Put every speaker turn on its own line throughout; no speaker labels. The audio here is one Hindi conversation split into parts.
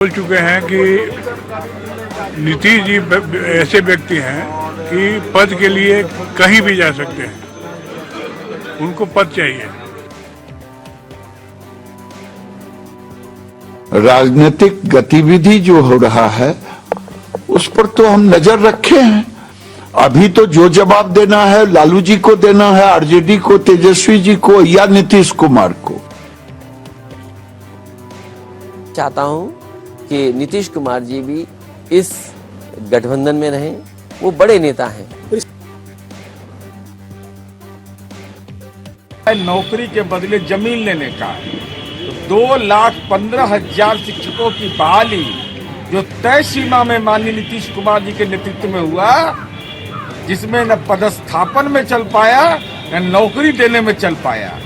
बोल चुके हैं कि नीतीश जी ऐसे व्यक्ति हैं कि पद के लिए कहीं भी जा सकते हैं, उनको पद चाहिए।
राजनीतिक गतिविधि जो हो रहा है उस पर तो हम नजर रखे हैं। अभी तो जो जवाब देना है लालू जी को देना है, आरजेडी को, तेजस्वी जी को या नीतीश कुमार को।
चाहता हूं कि नीतीश कुमार जी भी इस गठबंधन में रहें। वो बड़े नेता हैं।
नौकरी के बदले जमीन लेने का 2,15,000 शिक्षकों की बहाली जो तय सीमा में माननीय नीतीश कुमार जी के नेतृत्व में हुआ, जिसमें न पदस्थापन में चल पाया न नौकरी देने में चल पाया।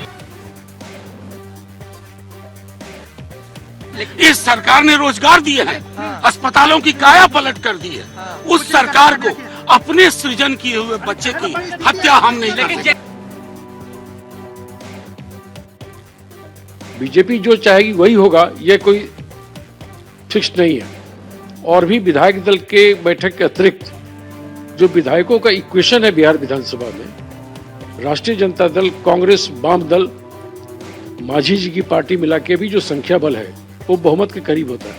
इस सरकार ने रोजगार दिए हैं, अस्पतालों की काया पलट कर दी है। उस सरकार को अपने सृजन किए हुए बच्चे की हत्या हम नहीं करेंगे।
बीजेपी जो चाहेगी वही होगा, ये कोई फिक्स नहीं है। और भी विधायक दल के बैठक के अतिरिक्त जो विधायकों का इक्वेशन है बिहार विधानसभा में, राष्ट्रीय जनता दल, कांग्रेस, वाम दल, मांझी जी की पार्टी मिला के भी जो संख्या बल है वो बहुमत के करीब होता है।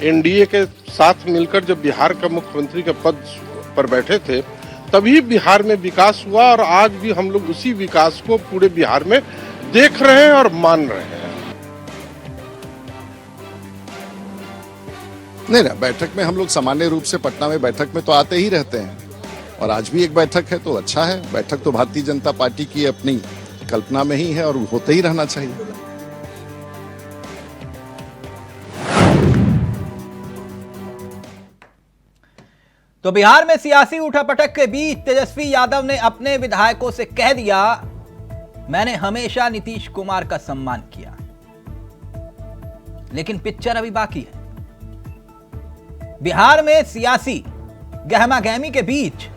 एनडीए के साथ मिलकर जब बिहार का मुख्यमंत्री के पद पर बैठे थे तभी बिहार में विकास हुआ, और आज भी हम लोग उसी विकास को पूरे बिहार में देख रहे हैं और मान रहे हैं।
नहीं ना, बैठक में हम लोग सामान्य रूप से पटना में बैठक में तो आते ही रहते हैं, और आज भी एक बैठक है तो अच्छा है। बैठक तो भारतीय जनता पार्टी की अपनी कल्पना में ही है और होते ही रहना चाहिए।
तो बिहार में सियासी उठापटक के बीच तेजस्वी यादव ने अपने विधायकों से कह दिया, मैंने हमेशा नीतीश कुमार का सम्मान किया। लेकिन पिक्चर अभी बाकी है। बिहार में सियासी गहमागहमी के बीच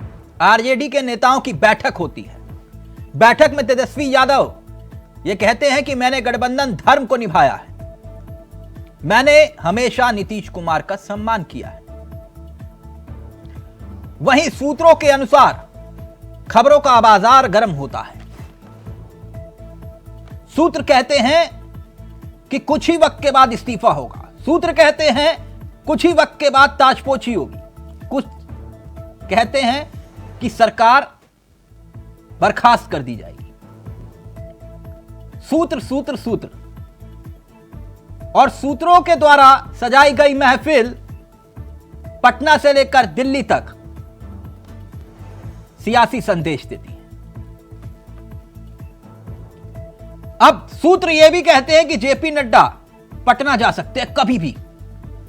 आरजेडी के नेताओं की बैठक होती है। बैठक में तेजस्वी यादव यह कहते हैं कि मैंने गठबंधन धर्म को निभाया है, मैंने हमेशा नीतीश कुमार का सम्मान किया है। वहीं सूत्रों के अनुसार खबरों का बाजार गर्म होता है। सूत्र कहते हैं कि कुछ ही वक्त के बाद इस्तीफा होगा। सूत्र कहते हैं कुछ ही वक्त के बाद ताजपोशी होगी। कुछ कहते हैं कि सरकार बर्खास्त कर दी जाएगी। सूत्र सूत्र सूत्र और सूत्रों के द्वारा सजाई गई महफिल पटना से लेकर दिल्ली तक सियासी संदेश देती है। अब सूत्र यह भी कहते हैं कि जेपी नड्डा पटना जा सकते हैं कभी भी,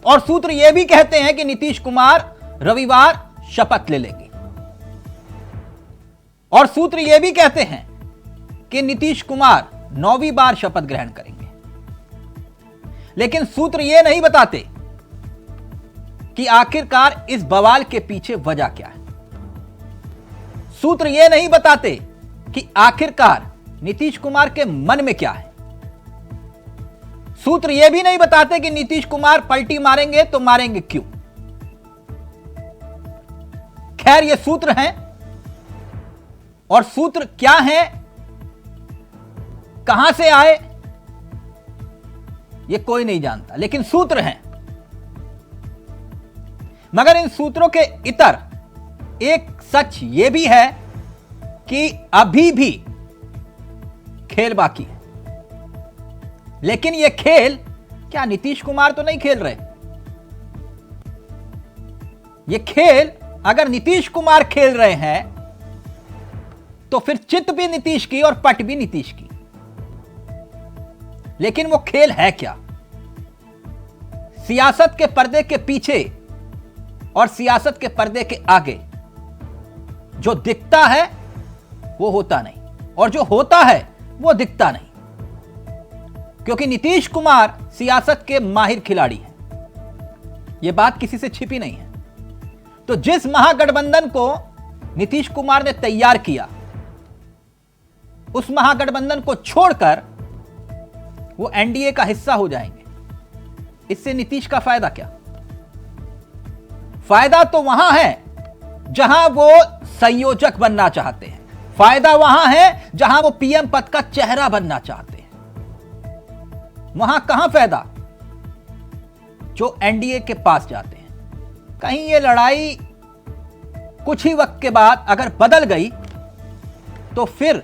और सूत्र यह भी कहते हैं कि नीतीश कुमार रविवार शपथ ले लेंगे, और सूत्र यह भी कहते हैं कि नीतीश कुमार 9वीं बार शपथ ग्रहण करेंगे। लेकिन सूत्र यह नहीं बताते कि आखिरकार इस बवाल के पीछे वजह क्या है। सूत्र यह नहीं बताते कि आखिरकार नीतीश कुमार के मन में क्या है। सूत्र यह भी नहीं बताते कि नीतीश कुमार पलटी मारेंगे तो मारेंगे क्यों। खैर, ये सूत्र हैं, और सूत्र क्या हैं, कहां से आए, ये कोई नहीं जानता, लेकिन सूत्र हैं। मगर इन सूत्रों के इतर एक सच यह भी है कि अभी भी खेल बाकी है। लेकिन यह खेल क्या नीतीश कुमार तो नहीं खेल रहे। यह खेल अगर नीतीश कुमार खेल रहे हैं तो फिर चित भी नीतीश की और पट भी नीतीश की। लेकिन वो खेल है क्या? सियासत के पर्दे के पीछे और सियासत के पर्दे के आगे जो दिखता है वो होता नहीं, और जो होता है वो दिखता नहीं। क्योंकि नीतीश कुमार सियासत के माहिर खिलाड़ी हैं, यह बात किसी से छिपी नहीं है। तो जिस महागठबंधन को नीतीश कुमार ने तैयार किया, उस महागठबंधन को छोड़कर वो एनडीए का हिस्सा हो जाएंगे। इससे नीतीश का फायदा क्या? फायदा तो वहां है जहां वो संयोजक बनना चाहते हैं, फायदा वहां है जहां वो पीएम पद का चेहरा बनना चाहते हैं। वहां कहां फायदा? जो एनडीए के पास जाते हैं। कहीं ये लड़ाई कुछ ही वक्त के बाद अगर बदल गई तो फिर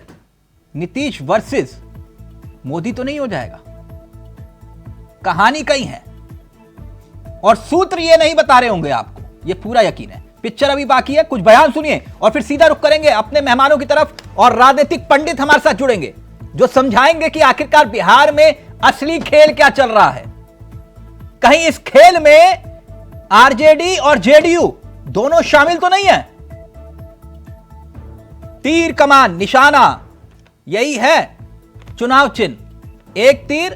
नीतीश वर्सेस मोदी तो नहीं हो जाएगा। कहानी कहीं है और सूत्र ये नहीं बता रहे होंगे आपको, ये पूरा यकीन है। पिक्चर अभी बाकी है, कुछ बयान सुनिए और फिर सीधा रुख करेंगे अपने मेहमानों की तरफ और राजनीतिक पंडित हमारे साथ जुड़ेंगे जो समझाएंगे कि आखिरकार बिहार में असली खेल क्या चल रहा है। कहीं इस खेल में आरजेडी और जेडीयू दोनों शामिल तो नहीं है। तीर कमान निशाना यही है चुनाव चिन्ह, एक तीर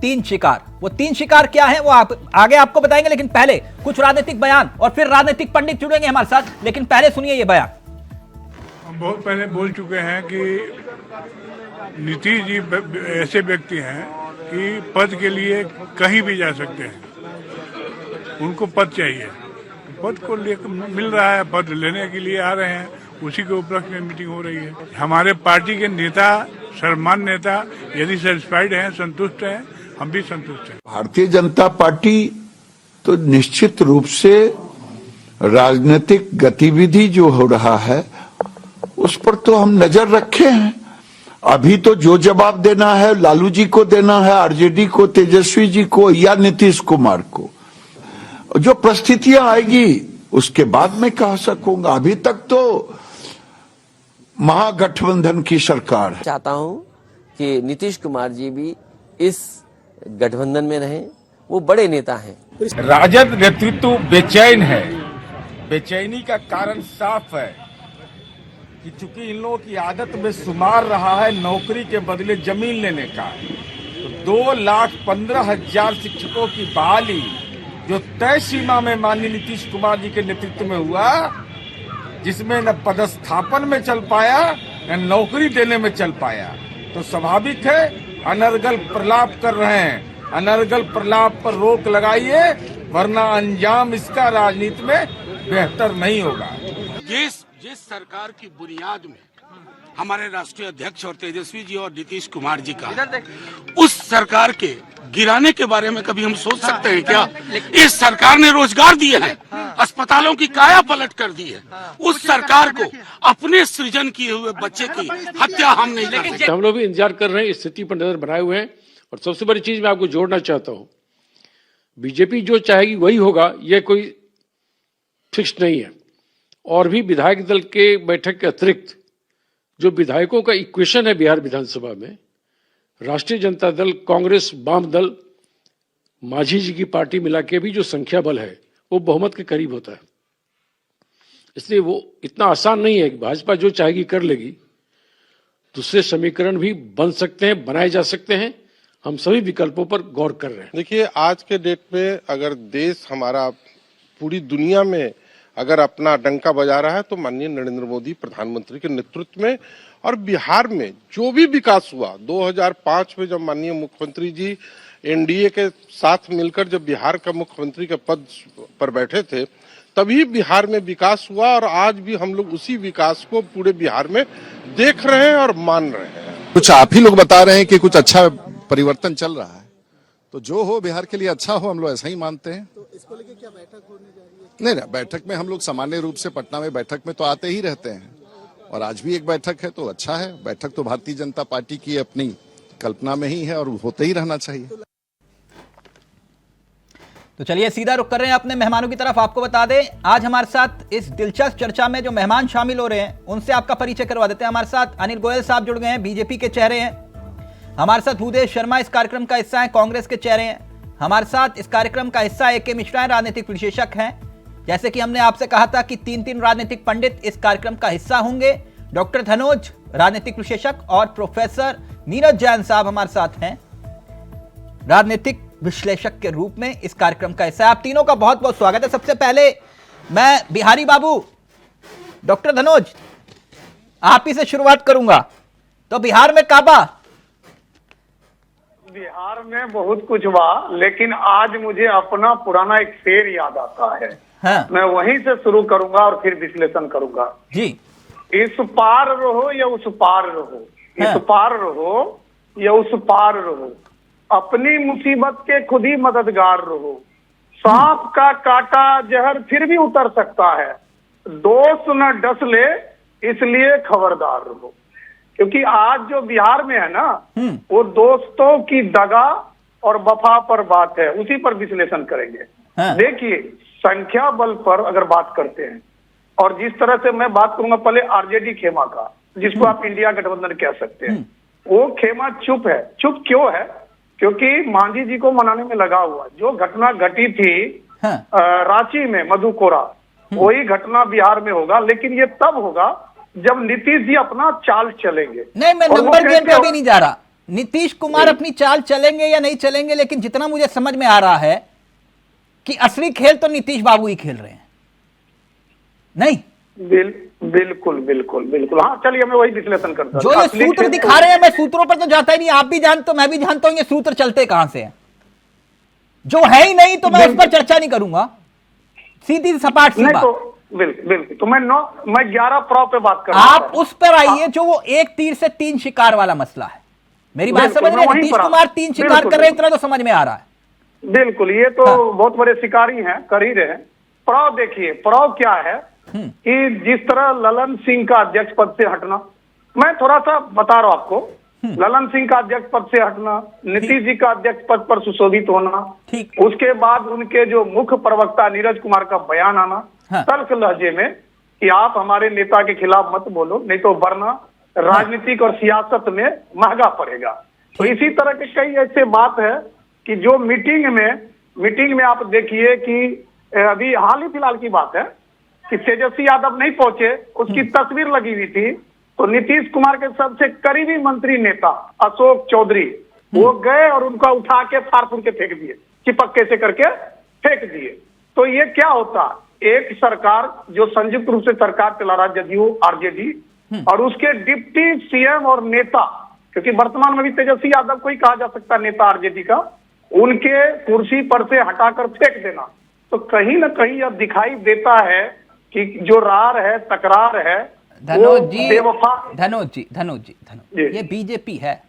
तीन शिकार। वो तीन शिकार क्या है वो आगे आपको बताएंगे, लेकिन पहले कुछ राजनीतिक बयान और फिर राजनीतिक पंडित जुड़ेंगे हमारे साथ। लेकिन पहले सुनिए ये बयान।
हम बहुत पहले बोल चुके हैं कि नीतीश जी ऐसे व्यक्ति हैं कि पद के लिए कहीं भी जा सकते हैं। उनको पद चाहिए, पद को लेकर मिल रहा है, पद लेने के लिए आ रहे हैं, उसी के उपलक्ष्य में मीटिंग हो रही है। हमारे पार्टी के नेता, सर्वमान्य नेता यदि सेटिस्फाइड हैं, संतुष्ट हैं, हम भी संतुष्ट हैं।
भारतीय जनता पार्टी तो निश्चित रूप से राजनीतिक गतिविधि जो हो रहा है उस पर तो हम नजर रखे हैं। अभी तो जो जवाब देना है लालू जी को देना है, आरजेडी को, तेजस्वी जी को या नीतीश कुमार को। जो परिस्थितियां आएगी उसके बाद में कह सकूंगा। अभी तक तो महागठबंधन की सरकार है।
चाहता हूं कि नीतीश कुमार जी भी इस गठबंधन में रहें। वो बड़े नेता हैं।
राजद नेतृत्व बेचैन है। बेचैनी का कारण साफ है कि चूंकि इन लोगों की आदत में शुमार रहा है नौकरी के बदले जमीन लेने का। तो 2,15,000 शिक्षकों की बहाली जो तय सीमा में माननीय नीतीश कुमार जी के नेतृत्व में हुआ, जिसमें न पदस्थापन में चल पाया न नौकरी देने में चल पाया, तो स्वाभाविक है अनर्गल प्रलाप कर रहे हैं। अनर्गल प्रलाप पर रोक लगाइए, वरना अंजाम इसका राजनीति में बेहतर नहीं होगा।
जिस सरकार की बुनियाद में हमारे राष्ट्रीय अध्यक्ष और तेजस्वी जी और नीतीश कुमार जी का, उस सरकार के गिराने के बारे में कभी हम सोच सकते हैं क्या? इस सरकार ने रोजगार दिए हैं, अस्पतालों की काया पलट कर दी है। उस सरकार को अपने सृजन किए हुए बच्चे की हत्या हम नहीं कर सकते।
हम लोग भी इंतजार कर रहे हैं, इस स्थिति पर नजर बनाए हुए हैं। और सबसे बड़ी चीज मैं आपको जोड़ना चाहता हूं, बीजेपी जो चाहेगी वही होगा, यह कोई फिक्स नहीं है। और भी विधायक दल के बैठक के अतिरिक्त जो विधायकों का इक्वेशन है बिहार विधानसभा में, राष्ट्रीय जनता दल, कांग्रेस, वाम दल, मांझी जी की पार्टी मिला के भी जो संख्या बल है वो बहुमत के करीब होता है। इसलिए वो इतना आसान नहीं है कि भाजपा जो चाहेगी कर लेगी। दूसरे समीकरण भी बन सकते हैं, बनाए जा सकते हैं। हम सभी विकल्पों पर गौर कर रहे हैं।
देखिए, आज के डेट में अगर देश हमारा पूरी दुनिया में अगर अपना डंका बजा रहा है तो माननीय नरेंद्र मोदी प्रधानमंत्री के नेतृत्व में, और बिहार में जो भी विकास हुआ 2005 में जब माननीय मुख्यमंत्री जी एनडीए के साथ मिलकर जब बिहार का मुख्यमंत्री के पद पर बैठे थे, तभी बिहार में विकास हुआ। और आज भी हम लोग उसी विकास को पूरे बिहार में देख रहे हैं और मान रहे हैं।
कुछ आप ही लोग बता रहे हैं कि कुछ अच्छा परिवर्तन चल रहा है, तो जो हो बिहार के लिए अच्छा हो, हम लोग ऐसा ही मानते हैं। तो इसको लेके क्या बैठक होने जा रही है? नहीं, बैठक में हम लोग सामान्य रूप से पटना में बैठक में तो आते ही रहते हैं, और आज भी एक बैठक है तो अच्छा है। बैठक तो भारतीय जनता पार्टी की अपनी कल्पना में ही है और होते ही रहना चाहिए।
तो चलिए सीधा रुख कर रहे हैं अपने मेहमानों की तरफ। आपको बता दें आज हमारे साथ इस दिलचस्प चर्चा में जो मेहमान शामिल हो रहे हैं उनसे आपका परिचय करवा देते हैं। हमारे साथ अनिल गोयल साहब जुड़ गए हैं, बीजेपी के चेहरे हैं। हमारे साथ भूदेव शर्मा इस कार्यक्रम का हिस्सा है, कांग्रेस के चेहरे हैं। हमारे साथ इस कार्यक्रम का हिस्सा ए के मिश्रा राजनीतिक विशेषज्ञ हैं। जैसे कि हमने आपसे कहा था कि 3 राजनीतिक पंडित इस कार्यक्रम का हिस्सा होंगे। डॉक्टर धनोज राजनीतिक विशेषज्ञ और प्रोफेसर नीरज जैन साहब हमारे साथ हैं, राजनीतिक विश्लेषक के रूप में इस कार्यक्रम का हिस्सा। आप तीनों का बहुत बहुत स्वागत है। सबसे पहले मैं बिहारी बाबू, डॉक्टर धनोज, आप ही से शुरुआत करूंगा। तो बिहार में काबा
बिहार में बहुत कुछ हुआ, लेकिन आज मुझे अपना पुराना एक शेर याद आता है।
हाँ।
मैं वहीं से शुरू करूंगा और फिर विश्लेषण करूंगा।
जी।
इस पार रहो या उस पार रहो,
हाँ।
इस पार रहो या उस पार रहो, अपनी मुसीबत के खुद ही मददगार रहो। सांप का काटा जहर फिर भी उतर सकता है, दोस्त न डस ले इसलिए खबरदार रहो। क्योंकि आज जो बिहार में है ना, वो दोस्तों की दगा और वफा पर बात है, उसी पर विश्लेषण करेंगे।
हाँ।
देखिए, संख्या बल पर अगर बात करते हैं, और जिस तरह से मैं बात करूंगा पहले आरजेडी खेमा का, जिसको आप इंडिया गठबंधन कह सकते हैं, वो खेमा चुप है। चुप क्यों है? क्योंकि मांझी जी को मनाने में लगा हुआ। जो घटना घटी थी
हाँ।
रांची में मधुकोरा, वही घटना बिहार में होगा, लेकिन ये तब होगा जब नीतीश जी अपना चाल चलेंगे।
नहीं, मैं
और वो
नंबर गेम पे
कैसे
अभी नहीं जा रहा। नीतीश कुमार अपनी चाल चलेंगे या नहीं चलेंगे, लेकिन जितना मुझे समझ में आ रहा है कि असली खेल तो नीतीश बाबू ही खेल रहे हैं। नहीं,
बिल्कुल बिल्कुल बिल्कुल। हाँ, चलिए मैं वही विश्लेषण करता हूं।
जो ये सूत्र दिखा रहे हैं, मैं सूत्रों पर तो जाता ही नहीं। आप भी जानते हो, मैं भी जानता हूं ये सूत्र चलते कहां से हैं। जो है ही नहीं तो मैं उस पर चर्चा नहीं करूंगा। सीधी सपाट सी बात।
तो बिल्कुल तो मैं 11 प्रो पे बात कर रहा
आप उस पर आइए जो वो एक तीर से 3 शिकार वाला मसला है। मेरी बात समझ रहे हैं? नीतीश कुमार 3 शिकार कर रहे हैं, इतना तो समझ में आ रहा है।
बिल्कुल, ये तो बहुत बड़े शिकारी हैं, कर ही रहे हैं। प्रो देखिए, प्रो क्या है कि जिस तरह ललन सिंह का अध्यक्ष पद से हटना, मैं थोड़ा सा बता रहा हूं आपको, ललन सिंह का अध्यक्ष पद से हटना, नीतीश जी का अध्यक्ष पद पर सुशोभित होना, उसके बाद उनके जो मुख्य प्रवक्ता नीरज कुमार का बयान आना तल्ख लहजे में कि आप हमारे नेता के खिलाफ मत बोलो, नहीं तो वरना राजनीतिक और सियासत में महंगा पड़ेगा। तो इसी तरह के कई ऐसे बात है कि जो मीटिंग में आप देखिए कि अभी हाल ही फिलहाल की बात है कि तेजस्वी यादव नहीं पहुंचे, उसकी तस्वीर लगी हुई थी, तो नीतीश कुमार के सबसे करीबी मंत्री नेता अशोक चौधरी वो गए और उनका उठा के फाड़ के फेंक दिए, चिपक्के से करके फेंक दिए। तो ये क्या होता, एक सरकार जो संयुक्त रूप से सरकार चला रहा, जदयू आरजेडी, और उसके डिप्टी सीएम और नेता, क्योंकि वर्तमान में भी तेजस्वी यादव को ही कहा जा सकता है नेता आरजेडी का, उनके कुर्सी पर से हटाकर फेंक देना। तो कहीं ना कहीं यह दिखाई देता है कि जो रार है, तकरार है,
धनोज जी, ये बीजेपी है,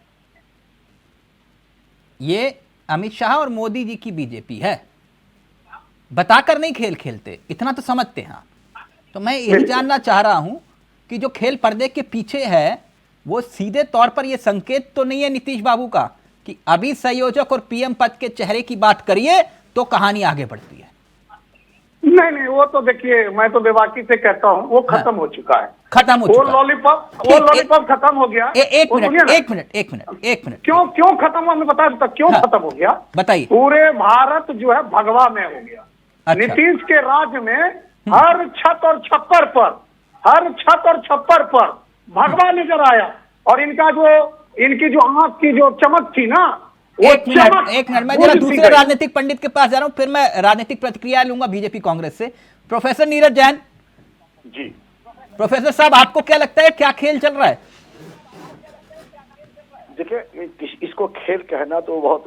ये अमित शाह और मोदी जी की बीजेपी है। बताकर नहीं खेल खेलते, इतना तो समझते हैं। तो मैं यही जानना चाह रहा हूं कि जो खेल पर्दे के पीछे है, वो सीधे तौर पर यह संकेत तो नहीं है नीतीश बाबू का कि अभी संयोजक और पीएम पद के चेहरे की बात करिए तो कहानी आगे बढ़ती है।
नहीं, वो तो देखिए, मैं तो बेबाकी से कहता हूं, वो खत्म हो चुका है।
खत्म हो चुका
वो लॉलीपॉप खत्म हो गया।
एक मिनट
क्यों खत्म हुआ, मैं बता देता क्यों खत्म हो गया।
बताइए।
पूरे भारत जो है भगवा में हो गया।
अच्छा।
नीतीश के राज्य में हर छत और छप्पर पर भगवा नजर आया, और इनकी जो आंख की जो चमक थी ना,
एक मिनट मैं जरा दूसरे राजनीतिक पंडित के पास जा रहा हूं, फिर मैं राजनीतिक प्रतिक्रिया लूंगा बीजेपी कांग्रेस से। प्रोफेसर नीरज जैन
जी।
प्रोफेसर साहब, आपको क्या लगता है, क्या खेल चल रहा है?
देखिए, इसको खेल कहना तो बहुत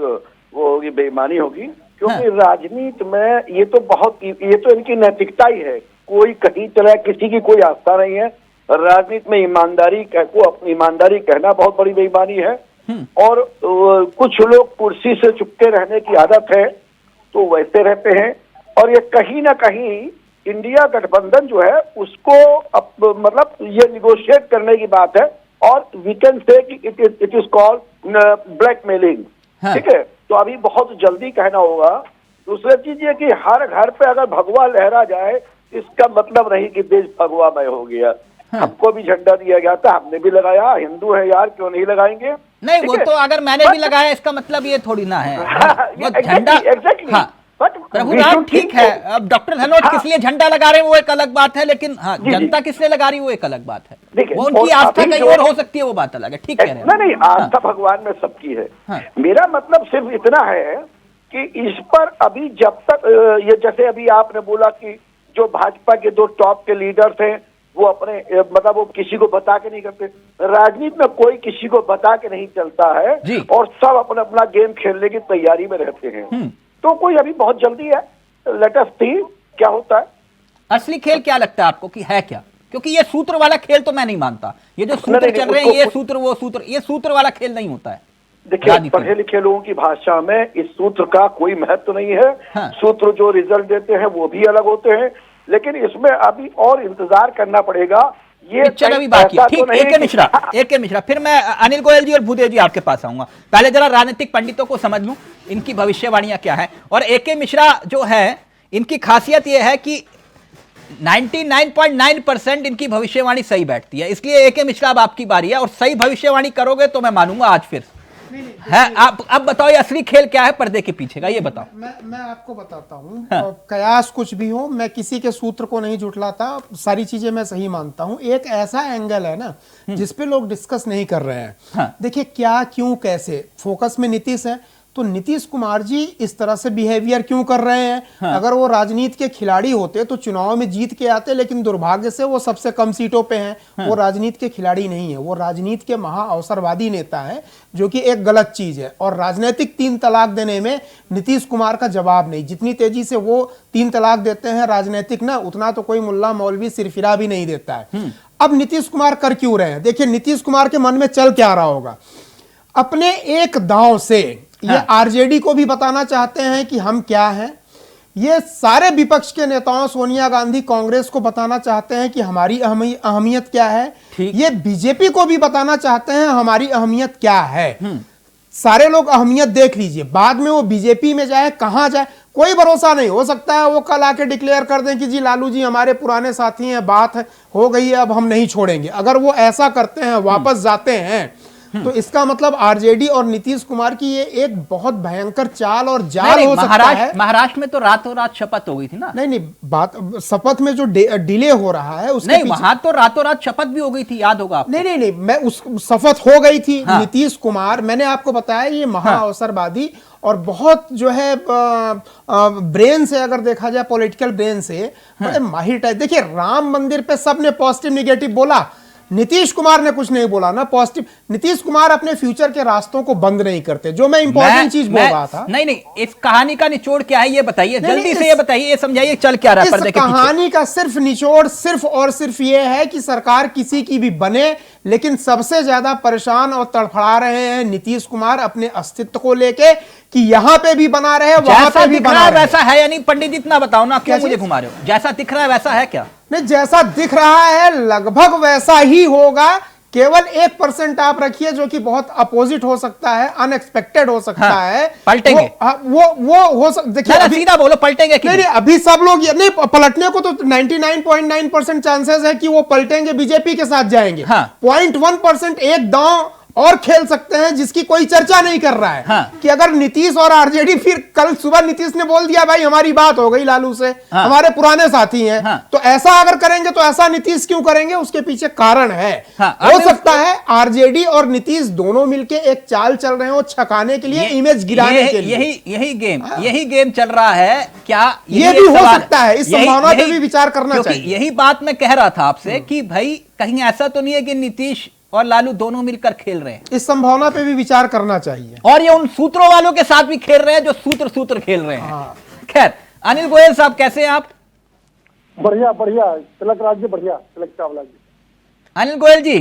वो होगी, बेईमानी होगी, क्योंकि राजनीति में ये तो इनकी नैतिकता ही है। कोई कहीं चला, किसी की कोई आस्था नहीं है। राजनीति में ईमानदारी को अपनी ईमानदारी कहना बहुत बड़ी बेईमानी है। और कुछ लोग कुर्सी से चुपके रहने की आदत है, तो वैसे रहते हैं। और ये कहीं ना कहीं इंडिया गठबंधन जो है उसको मतलब ये निगोशिएट करने की बात है, और वी कैन से कि इट इज कॉल्ड ब्लैकमेलिंग। ठीक है, तो अभी बहुत जल्दी कहना होगा। दूसरी चीज ये कि हर घर पे अगर भगवा लहरा जाए, इसका मतलब नहीं कि देश भगवामय हो गया। हमको भी झंडा दिया गया था, हमने भी लगाया, हिंदू है यार, क्यों नहीं लगाएंगे?
नहीं, वो तो अगर मैंने भी लगाया इसका मतलब ये थोड़ी ना है। वो झंडा प्रभु राम ठीक है। अब डॉक्टर धनोज किस लिए झंडा लगा रहे हैं वो एक अलग बात है, लेकिन जनता किस लिए लगा रही है वो एक अलग बात है। वो उनकी आस्था कहीं और हो सकती है, वो बात अलग है। ठीक है,
नहीं, आस्था भगवान में सबकी है। मेरा मतलब सिर्फ इतना है कि इस पर अभी जब तक ये, जैसे अभी आपने बोला कि जो भाजपा के 2 टॉप के लीडर्स हैं वो अपने मतलब वो किसी को बता के नहीं करते। राजनीति में कोई किसी को बता के नहीं चलता है और सब अपना अपना गेम खेलने की तैयारी में रहते हैं। तो कोई अभी बहुत जल्दी है, लेट अस सी क्या होता है।
असली खेल क्या लगता है आपको कि है क्या? क्योंकि ये सूत्र वाला खेल तो मैं नहीं मानता, ये जो सूत्र चल रहे हैं, ये सूत्र वो सूत्र, ये सूत्र वाला खेल नहीं होता है।
देखिए, पढ़े लिखे लोगों की भाषा में इस सूत्र का कोई महत्व नहीं है। सूत्र जो रिजल्ट देते हैं वो भी अलग होते हैं, लेकिन इसमें अभी और इंतजार करना पड़ेगा। ये
पिक्चर अभी बाकी है। ठीक, ए.के. मिश्रा, फिर मैं अनिल गोयल जी और भूदेव जी आपके पास आऊंगा। पहले जरा राजनीतिक पंडितों को समझ लूं, इनकी भविष्यवाणियां क्या है। और ए.के. मिश्रा जो है, इनकी खासियत यह है कि 99.9% इनकी भविष्यवाणी सही बैठती है। इसलिए ए.के. मिश्रा अब आपकी बारी है, और सही भविष्यवाणी करोगे तो मैं मानूंगा आज फिर है। आप अब बताओ ये असली खेल क्या है पर्दे के पीछे का, ये बताओ।
मैं आपको बताता हूँ। कयास कुछ भी हो, मैं किसी के सूत्र को नहीं झुठलाता, सारी चीजें मैं सही मानता हूँ। एक ऐसा एंगल है ना जिसपे लोग डिस्कस नहीं कर रहे हैं। देखिए, क्या, क्यों, कैसे फोकस में नीतीश है, तो नीतीश कुमार जी इस तरह से बिहेवियर क्यों कर रहे हैं? अगर वो राजनीति के खिलाड़ी होते तो चुनाव में जीत के आते, लेकिन दुर्भाग्य से वो सबसे कम सीटों पे हैं। वो राजनीति के खिलाड़ी नहीं है, वो राजनीति के महा अवसरवादी नेता है, जो कि एक गलत चीज है। और राजनीतिक 3 तलाक देने में नीतीश कुमार का जवाब नहीं। जितनी तेजी से वो 3 तलाक देते हैं राजनीतिक ना, उतना तो कोई मुल्ला मौलवी सिरफिरा भी नहीं देता है। अब नीतीश कुमार कर क्यों रहे हैं? देखिए, नीतीश कुमार के मन में चल क्या रहा होगा। अपने एक दांव से ये आरजेडी को भी बताना चाहते हैं कि हम क्या हैं। ये सारे विपक्ष के नेताओं, सोनिया गांधी, कांग्रेस को बताना चाहते हैं कि हमारी अहमियत क्या है। ये बीजेपी को भी बताना चाहते हैं हमारी अहमियत क्या है। सारे लोग अहमियत देख लीजिए, बाद में वो बीजेपी में जाए, कहां जाए, कोई भरोसा नहीं। हो सकता है वो कल आके डिक्लेयर कर दें कि जी लालू जी हमारे पुराने साथी हैं, बात हो गई है, अब हम नहीं छोड़ेंगे। अगर वो ऐसा करते हैं, वापस जाते हैं, तो इसका मतलब आरजेडी और नीतीश कुमार की ये एक बहुत भयंकर चाल और जाल हो सकता है।
महाराष्ट्र में तो रातों रात शपथ हो गई थी ना।
नहीं, बात शपथ में जो डिले हो रहा है उसके
नहीं, वहां तो रातों रात शपथ भी हो गई थी, याद होगा आपको।
नहीं, मैं उस शपथ हो गई थी। नीतीश कुमार, मैंने आपको बताया, ये महा अवसरवादी और बहुत जो है ब्रेन से, अगर देखा जाए पॉलिटिकल ब्रेन से, बड़े माहिर टाइप। देखिए, राम मंदिर पे सबने पॉजिटिव निगेटिव बोला, नीतीश कुमार ने कुछ नहीं बोला ना पॉजिटिव। नीतीश कुमार अपने फ्यूचर के रास्तों को बंद नहीं करते, जो मैं इंपॉर्टेंट चीज बोल रहा था।
नहीं, इस कहानी का निचोड़ क्या है ये बताइए, जल्दी से ये बताइए, ये समझाइए चल क्या रहा है पर्दे के पीछे।
कहानी का सिर्फ निचोड़ सिर्फ और सिर्फ ये है कि सरकार किसी की भी बने, लेकिन सबसे ज्यादा परेशान और तड़फड़ा रहे हैं नीतीश कुमार अपने अस्तित्व को लेके, कि यहां पे भी बना रहे, वहां पे भी बना रहे।
वैसा है या नहीं पंडित जी, इतना बताओ ना, क्यों मुझे घुमा रहे हो? जैसा दिख रहा है वैसा है क्या?
नहीं, जैसा दिख रहा है लगभग वैसा ही होगा। केवल 1% आप रखिए जो कि बहुत अपोजिट हो सकता है, अनएक्सपेक्टेड हो सकता है।
पलटेंगे
वो हो सकता। देखिए,
सीधा बोलो, पलटेंगे कि
नहीं? अभी सब लोग नहीं, पलटने को तो 99.9% चांसेस है कि वो पलटेंगे, बीजेपी के साथ जाएंगे। 0.1% एक दांव और खेल सकते हैं, जिसकी कोई चर्चा नहीं कर रहा है। कि अगर नीतीश और आरजेडी, फिर कल सुबह नीतीश ने बोल दिया भाई हमारी बात हो गई लालू से, हमारे पुराने साथी हैं, तो ऐसा अगर करेंगे तो ऐसा नीतीश क्यों करेंगे? उसके पीछे कारण है। हो सकता है आरजेडी और नीतीश दोनों मिलके एक चाल चल रहे हो छकाने के लिए, इमेज गिराने के लिए।
यही गेम चल रहा है क्या?
ये भी हो सकता है, इस संभावना पे भी विचार करना चाहिए।
यही बात मैं कह रहा था आपसे कि भाई कहीं ऐसा तो नहीं है कि नीतीश और लालू दोनों मिलकर खेल रहे हैं।
इस संभावना पे भी विचार करना चाहिए।
और ये उन सूत्रों वालों के साथ भी खेल रहे हैं जो सूत्र खेल रहे हैं। खैर, अनिल गोयल साहब कैसे हैं आप?
बढ़िया, तिलक राज जी बढ़िया, तिलक चावला जी।
अनिल गोयल जी,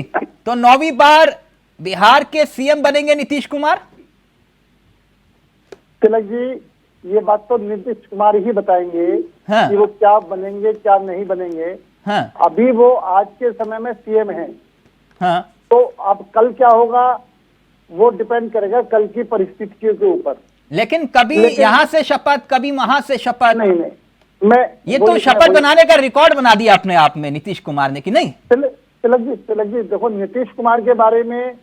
तो 9वीं बार बिहार के सीएम बनेंगे नीतीश कुमार?
तिलक जी, ये बात तो नीतीश कुमार ही बताएंगे कि वो क्या बनेंगे क्या नहीं बनेंगे। अभी वो आज के समय में सीएम हैं। तो अब कल क्या होगा वो डिपेंड करेगा कल की परिस्थितियों के ऊपर।
लेकिन कभी यहाँ से शपथ, कभी वहां से शपथ।
नहीं, मैं
ये तो शपथ बनाने का रिकॉर्ड बना दिया अपने आप में नीतीश कुमार ने, कि नहीं?
तिलक जी देखो, नीतीश कुमार के बारे में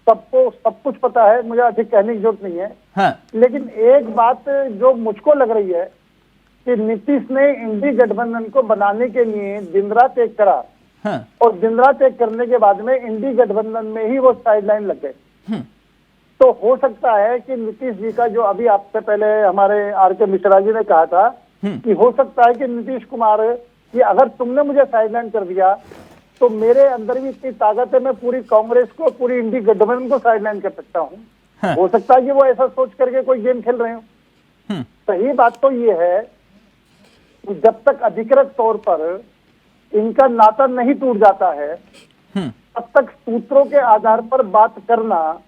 सबको सब कुछ पता है, मुझे अधिक कहने की जरूरत नहीं है। लेकिन एक बात जो मुझको लग रही है कि नीतीश ने इंडी गठबंधन को बनाने के लिए दिन रात एक करा, और दिन रात एक करने के बाद में इंडी गठबंधन में ही वो साइडलाइन लग गए। तो हो सकता है कि नीतीश जी का, जो अभी आपसे पहले हमारे आर.के. मिश्रा जी ने कहा था कि हो सकता है कि नीतीश कुमार कि अगर तुमने मुझे साइडलाइन कर दिया तो मेरे अंदर भी इतनी ताकत है, मैं पूरी कांग्रेस को, पूरी इंडी गठबंधन को साइडलाइन कर सकता हूँ।
हाँ।
हो सकता है कि वो ऐसा सोच करके कोई गेम खेल रहे हो। सही बात तो ये है कि जब तक अधिकृत तौर पर इनका नाता नहीं टूट जाता है तब तक सूत्रों के आधार पर बात करना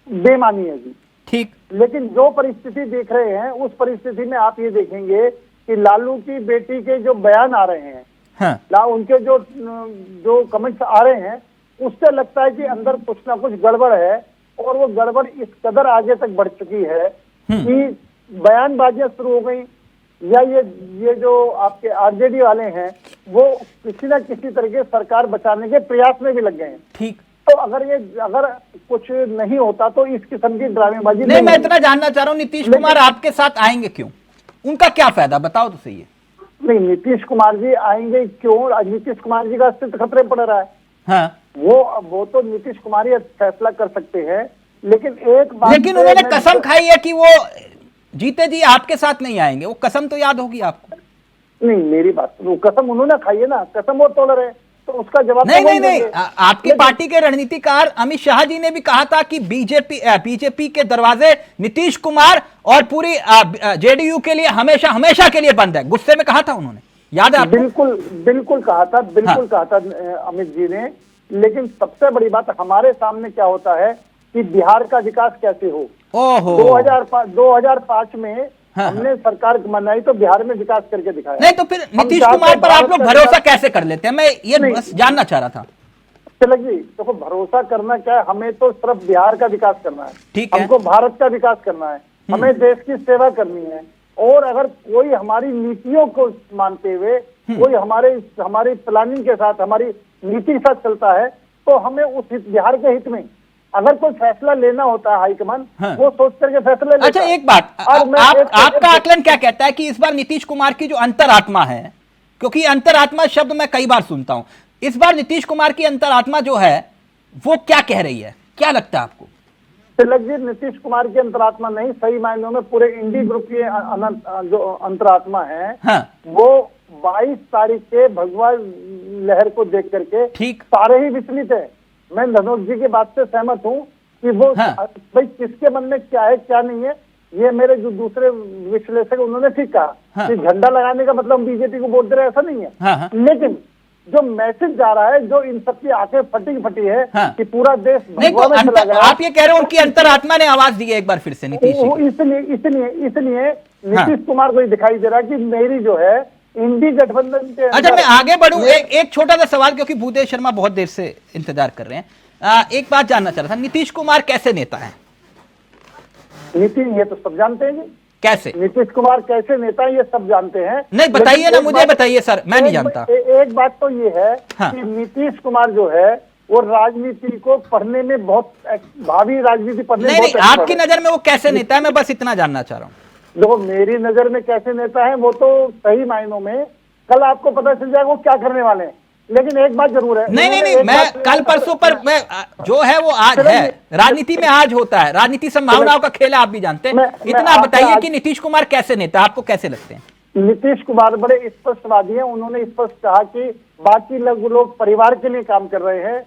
बेमानी है जी।
ठीक।
लेकिन जो परिस्थिति देख रहे हैं उस परिस्थिति में आप ये देखेंगे कि लालू की बेटी के जो बयान आ रहे हैं,
हाँ।
उनके जो कमेंट्स आ रहे हैं, उससे लगता है कि अंदर कुछ ना कुछ गड़बड़ है, और वो गड़बड़ इस कदर आगे तक बढ़ चुकी है कि बयानबाजियां शुरू हो गई, या ये जो आपके आरजेडी वाले हैं वो किसी ना किसी तरह के सरकार बचाने के प्रयास में भी लग गए हैं।
ठीक।
तो अगर कुछ नहीं होता तो इस किस्म की ड्रामेबाजी
नहीं, मैं इतना जानना चाह रहा हूँ, नीतीश कुमार आपके साथ आएंगे क्यों? उनका क्या फायदा, बताओ तो सही है।
नहीं, नीतीश कुमार जी आएंगे क्यों? नीतीश कुमार जी का अस्तित्व खतरे पड़ रहा है।
हाँ।
वो तो नीतीश कुमार ही फैसला कर सकते हैं, लेकिन एक बात,
लेकिन उन्होंने कसम खाई है कि वो जीते जी आपके साथ नहीं आएंगे। वो कसम तो याद होगी आपको।
नहीं, मेरी बात, वो कसम उन्होंने खाई है ना, कसम वो तोड़ रहे हैं, तो उसका जवाब
नहीं, आपकी पार्टी के रणनीतिकार अमित शाह जी ने भी कहा था कि बीजेपी के दरवाजे नीतीश कुमार और पूरी जेडीयू के लिए हमेशा के लिए बंद है। गुस्से में कहा था उन्होंने, याद है आपको?
बिल्कुल कहा था, कहा था अमित जी ने। लेकिन सबसे बड़ी बात हमारे सामने क्या होता है कि बिहार का विकास कैसे हो। 2005 में हमने सरकार बनाई तो बिहार में विकास करके दिखाया।
नहीं तो फिर नीतीश कुमार पर आप लोग भरोसा कैसे कर लेते हैं? मैं ये बस जानना चाह रहा था।
तिलक जी देखो, भरोसा करना क्या है, हमें तो सिर्फ बिहार का विकास करना है,
ठीक है।
हमको भारत का विकास करना है, हमें देश की सेवा करनी है। और अगर कोई हमारी नीतियों को मानते हुए कोई हमारी प्लानिंग के साथ, हमारी नीति के साथ चलता है, तो हमें उस बिहार के हित में अगर कोई फैसला लेना होता है हाईकमान, वो सोच करके फैसला लेता है।
अच्छा, एक बात, आपका आकलन क्या कहता है कि इस बार नीतीश कुमार की जो अंतरात्मा है, क्योंकि अंतरात्मा शब्द मैं कई बार सुनता हूं, इस बार नीतीश कुमार की अंतरात्मा जो है वो क्या कह रही है, क्या लगता है आपको?
तिलक जी, नीतीश कुमार की अंतरात्मा नहीं, सही मायनों में पूरे इंडी ग्रुप की जो अंतरात्मा है, वो 22 तारीख के भगवा लहर को देख करके
ठीक
सारे ही विचलित है। मैं धनोज जी की बात से सहमत हूँ कि वो भाई किसके मन में क्या है क्या नहीं है, ये मेरे जो दूसरे विश्लेषक उन्होंने ठीक कहा कि झंडा लगाने का मतलब बीजेपी को वोट दे रहे, ऐसा नहीं है। लेकिन जो मैसेज जा रहा है, जो इन सबकी आंखें फटी है कि पूरा देश भगवा में चला गया।
आप ये कह रहे हो उनकी अंतरात्मा ने आवाज दी है एक बार फिर से नीतीश जी?
इसलिए नीतीश कुमार को दिखाई दे रहा है कि मेरी जो है इंडी गठबंधन के।
अच्छा, मैं आगे बढ़ूं, एक छोटा सा सवाल, क्योंकि भूदेव शर्मा बहुत देर से इंतजार कर रहे हैं। एक बात जानना चाह रहा था, नीतीश कुमार कैसे नेता है?
ये तो सब जानते हैं।
कैसे
नीतीश कुमार कैसे नेता है ये सब जानते हैं।
नहीं, बताइए ना, मुझे बताइए सर, मैं नहीं जानता।
एक बात तो ये है कि नीतीश कुमार जो है वो राजनीति को पढ़ने में बहुत भावी राजनीति पढ़ने
नहीं, आपकी नजर में वो कैसे नेता है, मैं बस इतना जानना चाह रहा हूँ।
देखो, मेरी नजर में कैसे नेता है वो तो सही मायनों में कल आपको पता चल जाएगा वो क्या करने वाले हैं। लेकिन एक बात जरूर है,
नहीं, मैं कल परसों पर मैं जो है वो आज है, राजनीति में आज होता है, राजनीति संभावनाओं का खेल आप भी जानते हैं। इतना बताइए कि नीतीश कुमार कैसे नेता, आपको कैसे लगते हैं?
नीतीश कुमार बड़े स्पष्टवादी हैं। उन्होंने स्पष्ट कहा कि बाकी लोग परिवार के लिए काम कर रहे हैं,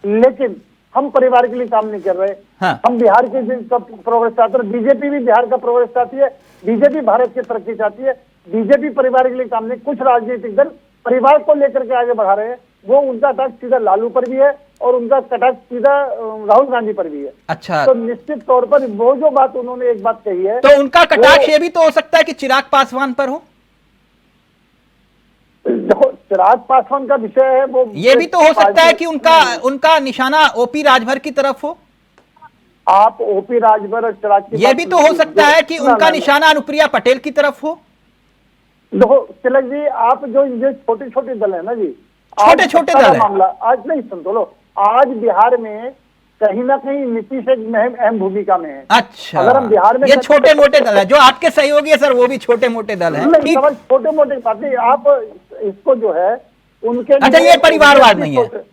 लेकिन हम परिवार के लिए काम नहीं कर रहे। हम बिहार के प्रोग्रेस चाहते हैं, बीजेपी भी बिहार का प्रोग्रेस चाहती है, बीजेपी भारत की तरक्की चाहती है, बीजेपी परिवार के लिए काम नहीं। कुछ राजनीतिक दल परिवार को लेकर के आगे बढ़ा रहे हैं, वो उनका कटाक्ष सीधा लालू पर भी है और उनका कटाक्ष सीधा राहुल गांधी पर भी है।
अच्छा,
तो निश्चित तौर पर वो जो बात उन्होंने एक बात कही है,
तो उनका कटाक्ष ये भी तो हो सकता है कि चिराग पासवान पर हो।
देखो, चिराग पासवान का विषय है, वो
ये भी तो हो सकता है कि उनका निशाना ओपी राजभर की तरफ हो।
आप ओपी राजभर और चिराग की
ये भी तो हो सकता है कि उनका निशाना अनुप्रिया पटेल की तरफ हो।
देखो तिलक जी, आप जो ये छोटे छोटे दल है ना जी,
छोटे दल है
मामला आज नहीं संतोलो, आज बिहार में कहीं ना कहीं नीतीश एक अहम भूमिका में है।
अच्छा,
अगर हम बिहार में
ये छोटे मोटे दल है, जो आपके सहयोगी है सर वो भी छोटे मोटे दल है।
छोटे मोटे बातें आप इसको जो है उनके,
अच्छा, ये परिवारवाद नहीं है?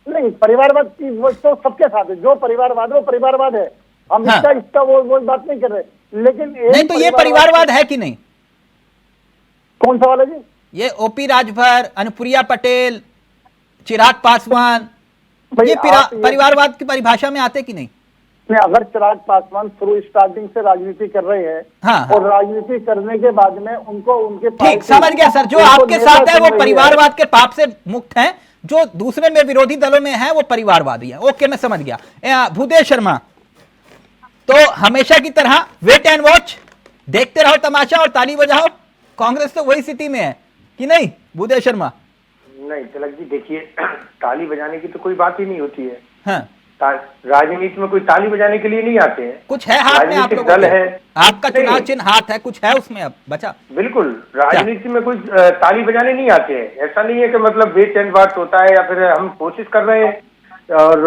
नहीं, परिवारवाद की वो तो सबके साथ है, जो परिवारवाद वो परिवारवाद है। हम इसका वो बात नहीं कर रहे, लेकिन
नहीं, तो ये परिवारवाद है कि नहीं?
कौन सा वाला जी?
ये ओपी राजभर, अनुप्रिया पटेल, चिराग पासवान,
भाई
ये
आप ये-
परिवारवाद की परिभाषा में आते कि नहीं?
अगर चिराग पासवान शुरू स्टार्टिंग से राजनीति कर रहे हैं
हाँ,
और राजनीति करने के बाद में उनको उनके
ठीक, समझ गया सर। जो
उनको
आपके
नेता
साथ है
चुन
वो
रही
परिवारवाद के पाप से मुक्त है, जो दूसरे में विरोधी दलों में है वो परिवारवादी है। ओके, मैं समझ गया। भूदेव शर्मा, तो हमेशा की तरह वेट एंड वॉच, देखते रहो तमाशा और ताली बजाओ। कांग्रेस तो वही स्थिति में है कि नहीं भूदेव शर्मा?
नहीं तिलक जी, देखिए ताली बजाने की तो कोई बात ही नहीं होती है।
हाँ,
राजनीति में कोई ताली बजाने के लिए नहीं आते हैं।
कुछ है हाथ में, आप
राजनीतिक
लोगों
दल
के?
है,
आपका चुनाव चिन्ह हाथ है, कुछ है उसमें अब बचा?
बिल्कुल। राजनीति में कोई ताली बजाने नहीं आते हैं। ऐसा नहीं है कि मतलब वेट एंड वॉच होता है या फिर हम कोशिश कर रहे हैं। और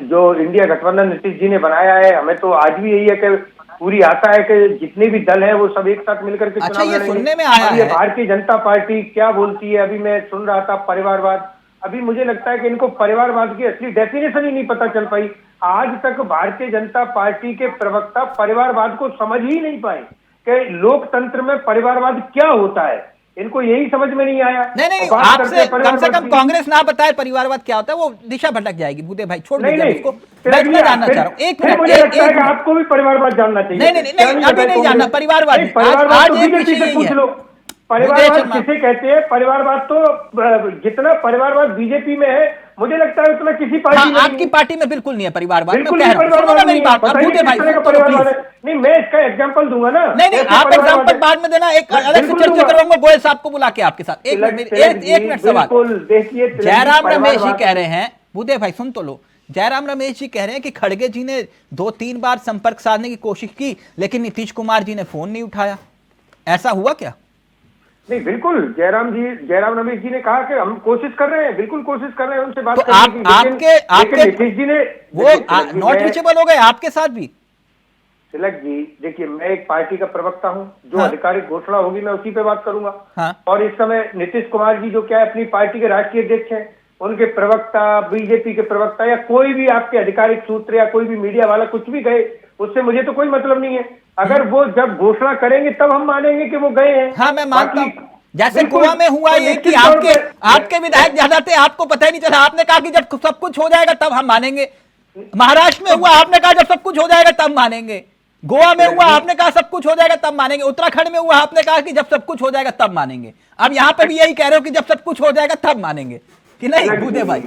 जो इंडिया गठबंधन नीतीश जी ने बनाया है, हमें तो आज भी यही है कि पूरी आशा है कि जितने भी दल हैं वो सब एक साथ मिलकर के
अच्छा,
चुनाव
ये
लड़ेंगे।
सुनने में आया
अब ये
है।
भारतीय जनता पार्टी क्या बोलती है, अभी मैं सुन रहा था परिवारवाद। अभी मुझे लगता है कि इनको परिवारवाद की असली डेफिनेशन ही नहीं पता चल पाई। आज तक भारतीय जनता पार्टी के प्रवक्ता परिवारवाद को समझ ही नहीं पाए कि लोकतंत्र में परिवारवाद क्या होता है। इनको यही समझ में नहीं आया।
नहीं,
और बात
आपसे
करते हैं
कम से
परिवारवाद
कम
की।
कांग्रेस ना बताए परिवारवाद क्या होता है, वो दिशा भटक जाएगी। भूदेव भाई छोड़
नहीं
दीजिए
नहीं,
इसको।
तिलक जी,
मैं जानना
फिर-
चाह रहा हूँ, एक
फिर
मिनट,
मुझे
एक
लगता है कि
मिनट।
आपको भी परिवारवाद जानना चाहिए।
नहीं,
क्या
अभी
बताए
नहीं
कांग्रेस?
जानना परिवारवाद।
नहीं, परिवारवाद
आज
तो
एक
बीजेपी
विषय
से
यही
पूछ
है।
लो।
भूदेव
परिवारवाद
शर्मा।
किसे कहते हैं? परिवारवाद तो जितना परिवारवाद बीजेपी में है, मुझे लगता है उतना किसी पार्टी में
हाँ,
नहीं
आपकी
है।
पार्टी में बिल्कुल नहीं है परिवारवाद। मैं
बिल्कुल
कह
नहीं
रहा हूँ, सुनो ना
परिवारवाद
मेरी
नहीं है।
बात। अब
बताइए
भूदेव भाई
किस तरह का
सुनो तो
परिवारवाद
प्लीज।
है। नहीं, मैं इसका एग्जांपल दूंगा ना।
नहीं,
कैसे
आप
परिवारवाद
एग्जाम्पल
है।
बाद में देना। एक अलग से
बिल्कुल
चर्चा
दूंगा।
करूंगा गोयल साहब को बुला के आपके साथ। एक
तिलक-
मिनट,
तिलक जी,
एक मिनट सवाल।
बिल्कुल, देखिए तिलक जी,
जयराम रमेश जी
परिवारवाद-
कह रहे हैं, भूदेव भाई सुन तो लो। जयराम रमेश जी कह रहे हैं कि खड़गे जी ने 2-3 बार संपर्क साधने की कोशिश की, लेकिन नीतीश कुमार जी ने फोन नहीं उठाया। ऐसा हुआ क्या?
नहीं, बिल्कुल। जयराम रमेश जी ने कहा कि हम कोशिश कर रहे हैं, बिल्कुल कोशिश कर रहे हैं उनसे बात
तो
करने
आप-
की।
आपके
नीतीश जी ने
वो
देखिए, तिलक जी,
नॉट
मैं-
रीचेबल हो गए आपके साथ भी?
तिलक जी, देखिए मैं एक पार्टी का प्रवक्ता हूं। जो
हाँ।
आधिकारिक घोषणा होगी मैं उसी पे बात करूंगा।
हाँ।
और इस समय नीतीश कुमार जी जो क्या है अपनी पार्टी के राष्ट्रीय अध्यक्ष हैं, उनके प्रवक्ता, बीजेपी के प्रवक्ता या कोई भी आपके आधिकारिक सूत्र या कोई भी मीडिया वाला कुछ भी गए, उससे मुझे तो कोई मतलब नहीं है। अगर वो जब घोषणा करेंगे तब हम मानेंगे कि वो गए हैं।
हाँ, मैं मानता
बाकी-
हूं। जैसे
बिल्कुल,
गोवा में हुआ
तो
ये कि
निश्चित तौर पे-
आपके विधायक ज्यादा थे, आपको पता ही नहीं चला। आपने कहा कि जब सब कुछ हो जाएगा तब हम मानेंगे। महाराष्ट्र में हुआ, आपने कहा जब सब कुछ हो जाएगा तब मानेंगे। गोवा में हुआ, आपने कहा सब कुछ हो जाएगा तब मानेंगे। उत्तराखंड में हुआ, आपने कहा कि जब सब कुछ हो जाएगा तब मानेंगे। अब यहाँ पे भी यही कह रहे हो कि जब सब कुछ हो जाएगा तब मानेंगे कि नहीं भूदेव भाई?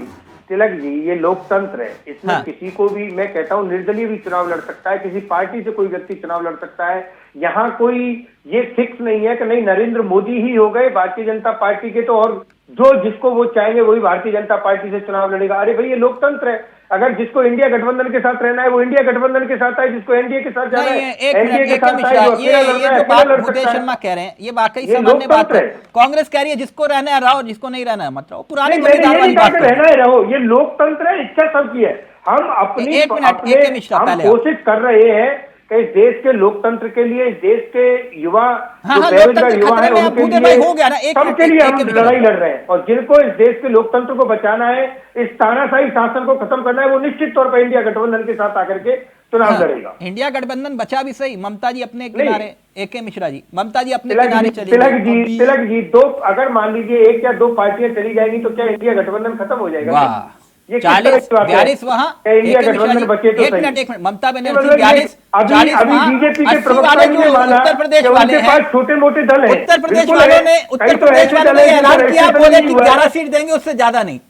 तिलक जी, ये लोकतंत्र है। इसमें
हाँ।
किसी को भी, मैं कहता हूँ, निर्दलीय भी चुनाव लड़ सकता है। किसी पार्टी से कोई व्यक्ति चुनाव लड़ सकता है। यहाँ कोई ये फिक्स नहीं है कि नहीं नरेंद्र मोदी ही हो गए भारतीय जनता पार्टी के, तो और जो जिसको वो चाहेंगे वही भारतीय जनता पार्टी से चुनाव लड़ेगा। अरे भाई, ये लोकतंत्र है। अगर जिसको इंडिया गठबंधन के साथ रहना है वो इंडिया गठबंधन के साथ आए, जिसको एनडीए के साथ जाना
नहीं,
है
एक
एनडीए
मिनट,
के
एक
साथ
मिनट,
आए। जो अकेला लड़ना
ये
है,
जो
अकेला
बात
लड़
भूदेव
सकता है।
शर्मा कह रहे हैं, ये वाकई
ये
सामान्य बात
लोकतंत्र
है।
है।
कांग्रेस कह रही है जिसको रहना है रहो, जिसको नहीं रहना है मत रहो। पुरानी
नहीं, मैंने ये
जमींदार वाली
नहीं कहा
बात
कि
कर
रहना है रहो। ये लोकतंत्र है, इच्छा सबकी है। हम अपनी
एक मिनट, एक मिश्रा,
हम
पहले आप।
कोशिश कर रहे हैं कि इस देश के लोकतंत्र के लिए, इस देश के युवा,
हाँ,
जो
हाँ,
बेरोजगार
लोकतंत्र
युवा
खतरे
है,
में है।
उनके
भूदेव
लिए
भाई हो गया ना, एक
सबके
मिनट,
लिए
एक
हम
मिश्रा।
लड़ाई लड़ रहे हैं। और जिनको इस देश के लोकतंत्र को बचाना है, इस तानाशाही शासन को खत्म करना है, वो निश्चित तौर पर इंडिया गठबंधन के साथ आकर के चुनाव लड़ेगा।
इंडिया गठबंधन बचा भी सही। ममता जी अपने
नहीं।
किनारे, AK मिश्रा जी, ममता जी अपने
तिलक
किनारे
जी,
चली
तिलक
गई।
जी, तिलक जी, दो अगर मान लीजिए 1 या 2 पार्टियां चली जाएंगी तो क्या इंडिया गठबंधन खत्म हो जाएगा?
वाह,
ये किस तरह
40
की बात है?
42 वहां,
क्या इंडिया
AK मिश्रा
गठबंधन
जी,
बचे तो
एक
सही।
मिनट, ममता बनर्जी
मतलब ये
42,
अभी
40
अभी
वहां,
बीजेपी के
80
प्रवक्ता
वाले
ने
जो
माना
उत्तर प्रदेश
कि
वाले
उनके
हैं,
पास छोटे मोटे दल हैं।
उत्तर प्रदेश
बिल्कुल
वालों
है।
ने,
कई
उत्तर
तो
प्रदेश
ऐसे
वालों
दल
ने
हैं
ऐलान
जिनका
किया,
registration
बोले
नहीं
कि
हुआ है।
11 सीट देंगे, उससे ज्यादा नहीं।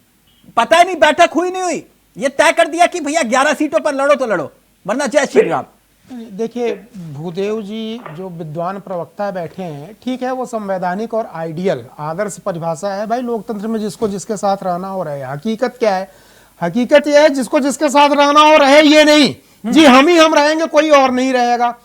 पता ही नहीं, बैठक हुई नहीं हुई, ये तय कर दिया कि भैया 11 सीटों पर लड़ो तो लड़ो, वरना जय श्री राम।
देखिए, भूदेव जी जो विद्वान प्रवक्ता बैठे हैं, ठीक है, वो संवैधानिक और आइडियल आदर्श परिभाषा है। भाई लोकतंत्र में जिसको जिसके साथ रहना हो रहे। हकीकत क्या है? हकीकत यह है जिसको जिसके साथ रहना हो रहे, ये नहीं जी हम ही हम रहेंगे, कोई और नहीं रहेगा।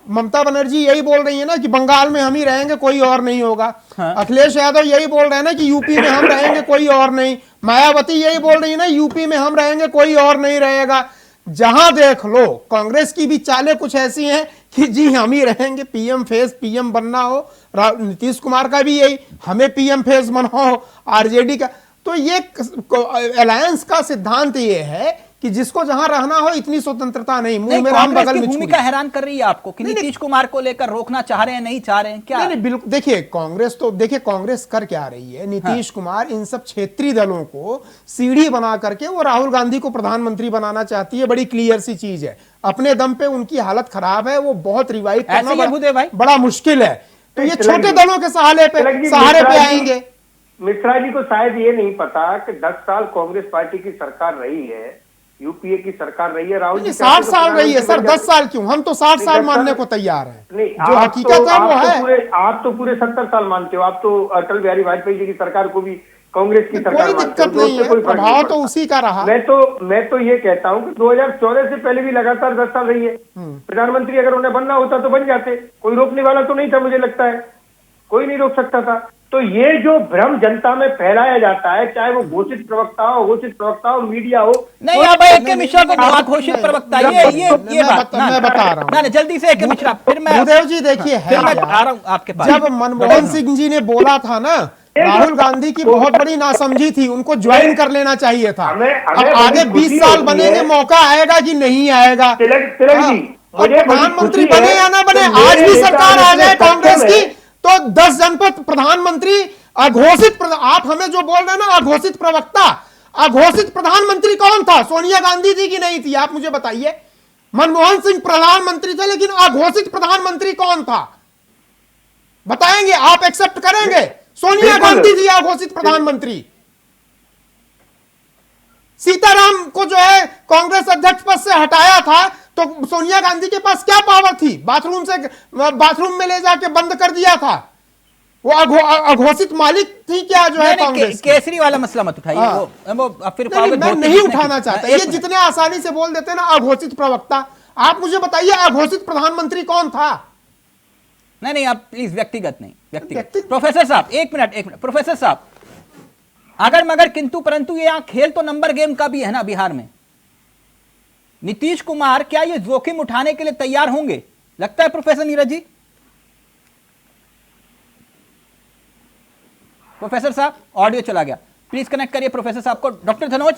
ममता बनर्जी यही बोल रही है ना कि बंगाल में हम ही रहेंगे, कोई और नहीं होगा। अखिलेश यादव यही बोल रहे हैं ना कि यूपी में हम रहेंगे, कोई और नहीं। मायावती यही बोल रही है ना, यूपी में हम रहेंगे, कोई और नहीं रहेगा। जहां देख लो कांग्रेस की भी चालें कुछ ऐसी हैं कि जी हम ही रहेंगे, पीएम फेस पीएम बनना हो। नीतीश कुमार का भी यही, हमें पीएम फेस बनाओ, आरजेडी का। तो ये अलायंस का सिद्धांत ये है कि जिसको जहां रहना हो इतनी स्वतंत्रता नहीं, मुंह में राम
कांग्रेस
बगल
की
में
भूमिका हैरान कर रही है आपको कि नीतीश कुमार को लेकर रोकना चाह रहे हैं, नहीं चाह रहे हैं क्या?
नहीं, बिल्कुल। देखिए कांग्रेस तो, देखिए कांग्रेस कर क्या रही है, नीतीश कुमार इन सब क्षेत्रीय दलों को सीढ़ी बना करके वो राहुल गांधी को प्रधानमंत्री बनाना चाहती है। बड़ी क्लियर सी चीज है, अपने दम पे उनकी हालत खराब है, वो बहुत रिवाइव करना बड़ा मुश्किल है। तो ये छोटे दलों के सहारे पे आएंगे।
मिश्रा जी को शायद ये नहीं पता कि 10 साल कांग्रेस पार्टी की सरकार रही है, यूपीए की सरकार रही है, राहुल जी
60 साल रही है सर, 10 साल क्यों? हम तो 60 साल मानने को तैयार हैं। जो हकीकत है वो है।
आप तो पूरे 70 साल मानते हो, आप तो अटल बिहारी वाजपेयी जी की सरकार को भी कांग्रेस की सरकार,
कोई दिक्कत नहीं है, प्रभाव तो उसी का रहा।
मैं तो ये कहता हूँ कि 2014 से पहले भी लगातार 10 साल रही है। प्रधानमंत्री अगर उन्हें बनना होता तो बन जाते, कोई रोकने वाला तो नहीं था, मुझे लगता है कोई नहीं रोक सकता था। तो ये जो भ्रम जनता में फैलाया जाता है, चाहे वो घोषित प्रवक्ता हो, मीडिया हो,
नहीं अब एक के मिश्रा को घोषित प्रवक्ता, ये बात
मैं बता रहा हूँ
जल्दी से एक के मिश्रा, फिर मैं
भूदेव जी देखिए है,
मैं आ रहा हूँ आपके पास।
जब मनमोहन सिंह जी ने बोला था ना, राहुल गांधी की बहुत बड़ी नासमझी थी, उनको ज्वाइन कर लेना चाहिए था। अब आगे 20 साल बनेंगे, मौका आएगा कि नहीं आएगा, प्रधानमंत्री बने या ना बने, आज भी सरकार आ जाए कांग्रेस की तो 10 जनपद प्रधानमंत्री अघोषित। आप हमें जो बोल रहे हैं ना अघोषित प्रवक्ता, अघोषित प्रधानमंत्री कौन था? सोनिया गांधी जी की नहीं थी? आप मुझे बताइए। मनमोहन सिंह प्रधानमंत्री थे, लेकिन अघोषित प्रधानमंत्री कौन था? बताएंगे? आप एक्सेप्ट करेंगे? सोनिया गांधी जी अघोषित प्रधानमंत्री। सीताराम को जो है कांग्रेस अध्यक्ष पद से हटाया था तो सोनिया गांधी के पास क्या पावर थी? बाथरूम में ले जाके बंद कर दिया था। वो अघोषित मालिक थी क्या जो है कांग्रेस?
केसरी वाला मसला मत उठाइए, वो फिर
मैं नहीं उठाना चाहता। ये जितने आसानी से बोल देते हैं ना अघोषित प्रवक्ता, आप मुझे बताइए अघोषित प्रधानमंत्री कौन था?
नहीं आप प्लीज व्यक्तिगत नहीं, व्यक्तिगत। प्रोफेसर साहब एक मिनट प्रोफेसर साहब, अगर मगर किंतु परंतु ये खेल तो नंबर गेम का भी है ना बिहार में। नीतीश कुमार क्या ये जोखिम उठाने के लिए तैयार होंगे, लगता है प्रोफेसर नीरज जी? प्रोफेसर साहब ऑडियो चला गया, प्लीज कनेक्ट करिए प्रोफेसर साहब को। डॉक्टर धनोज,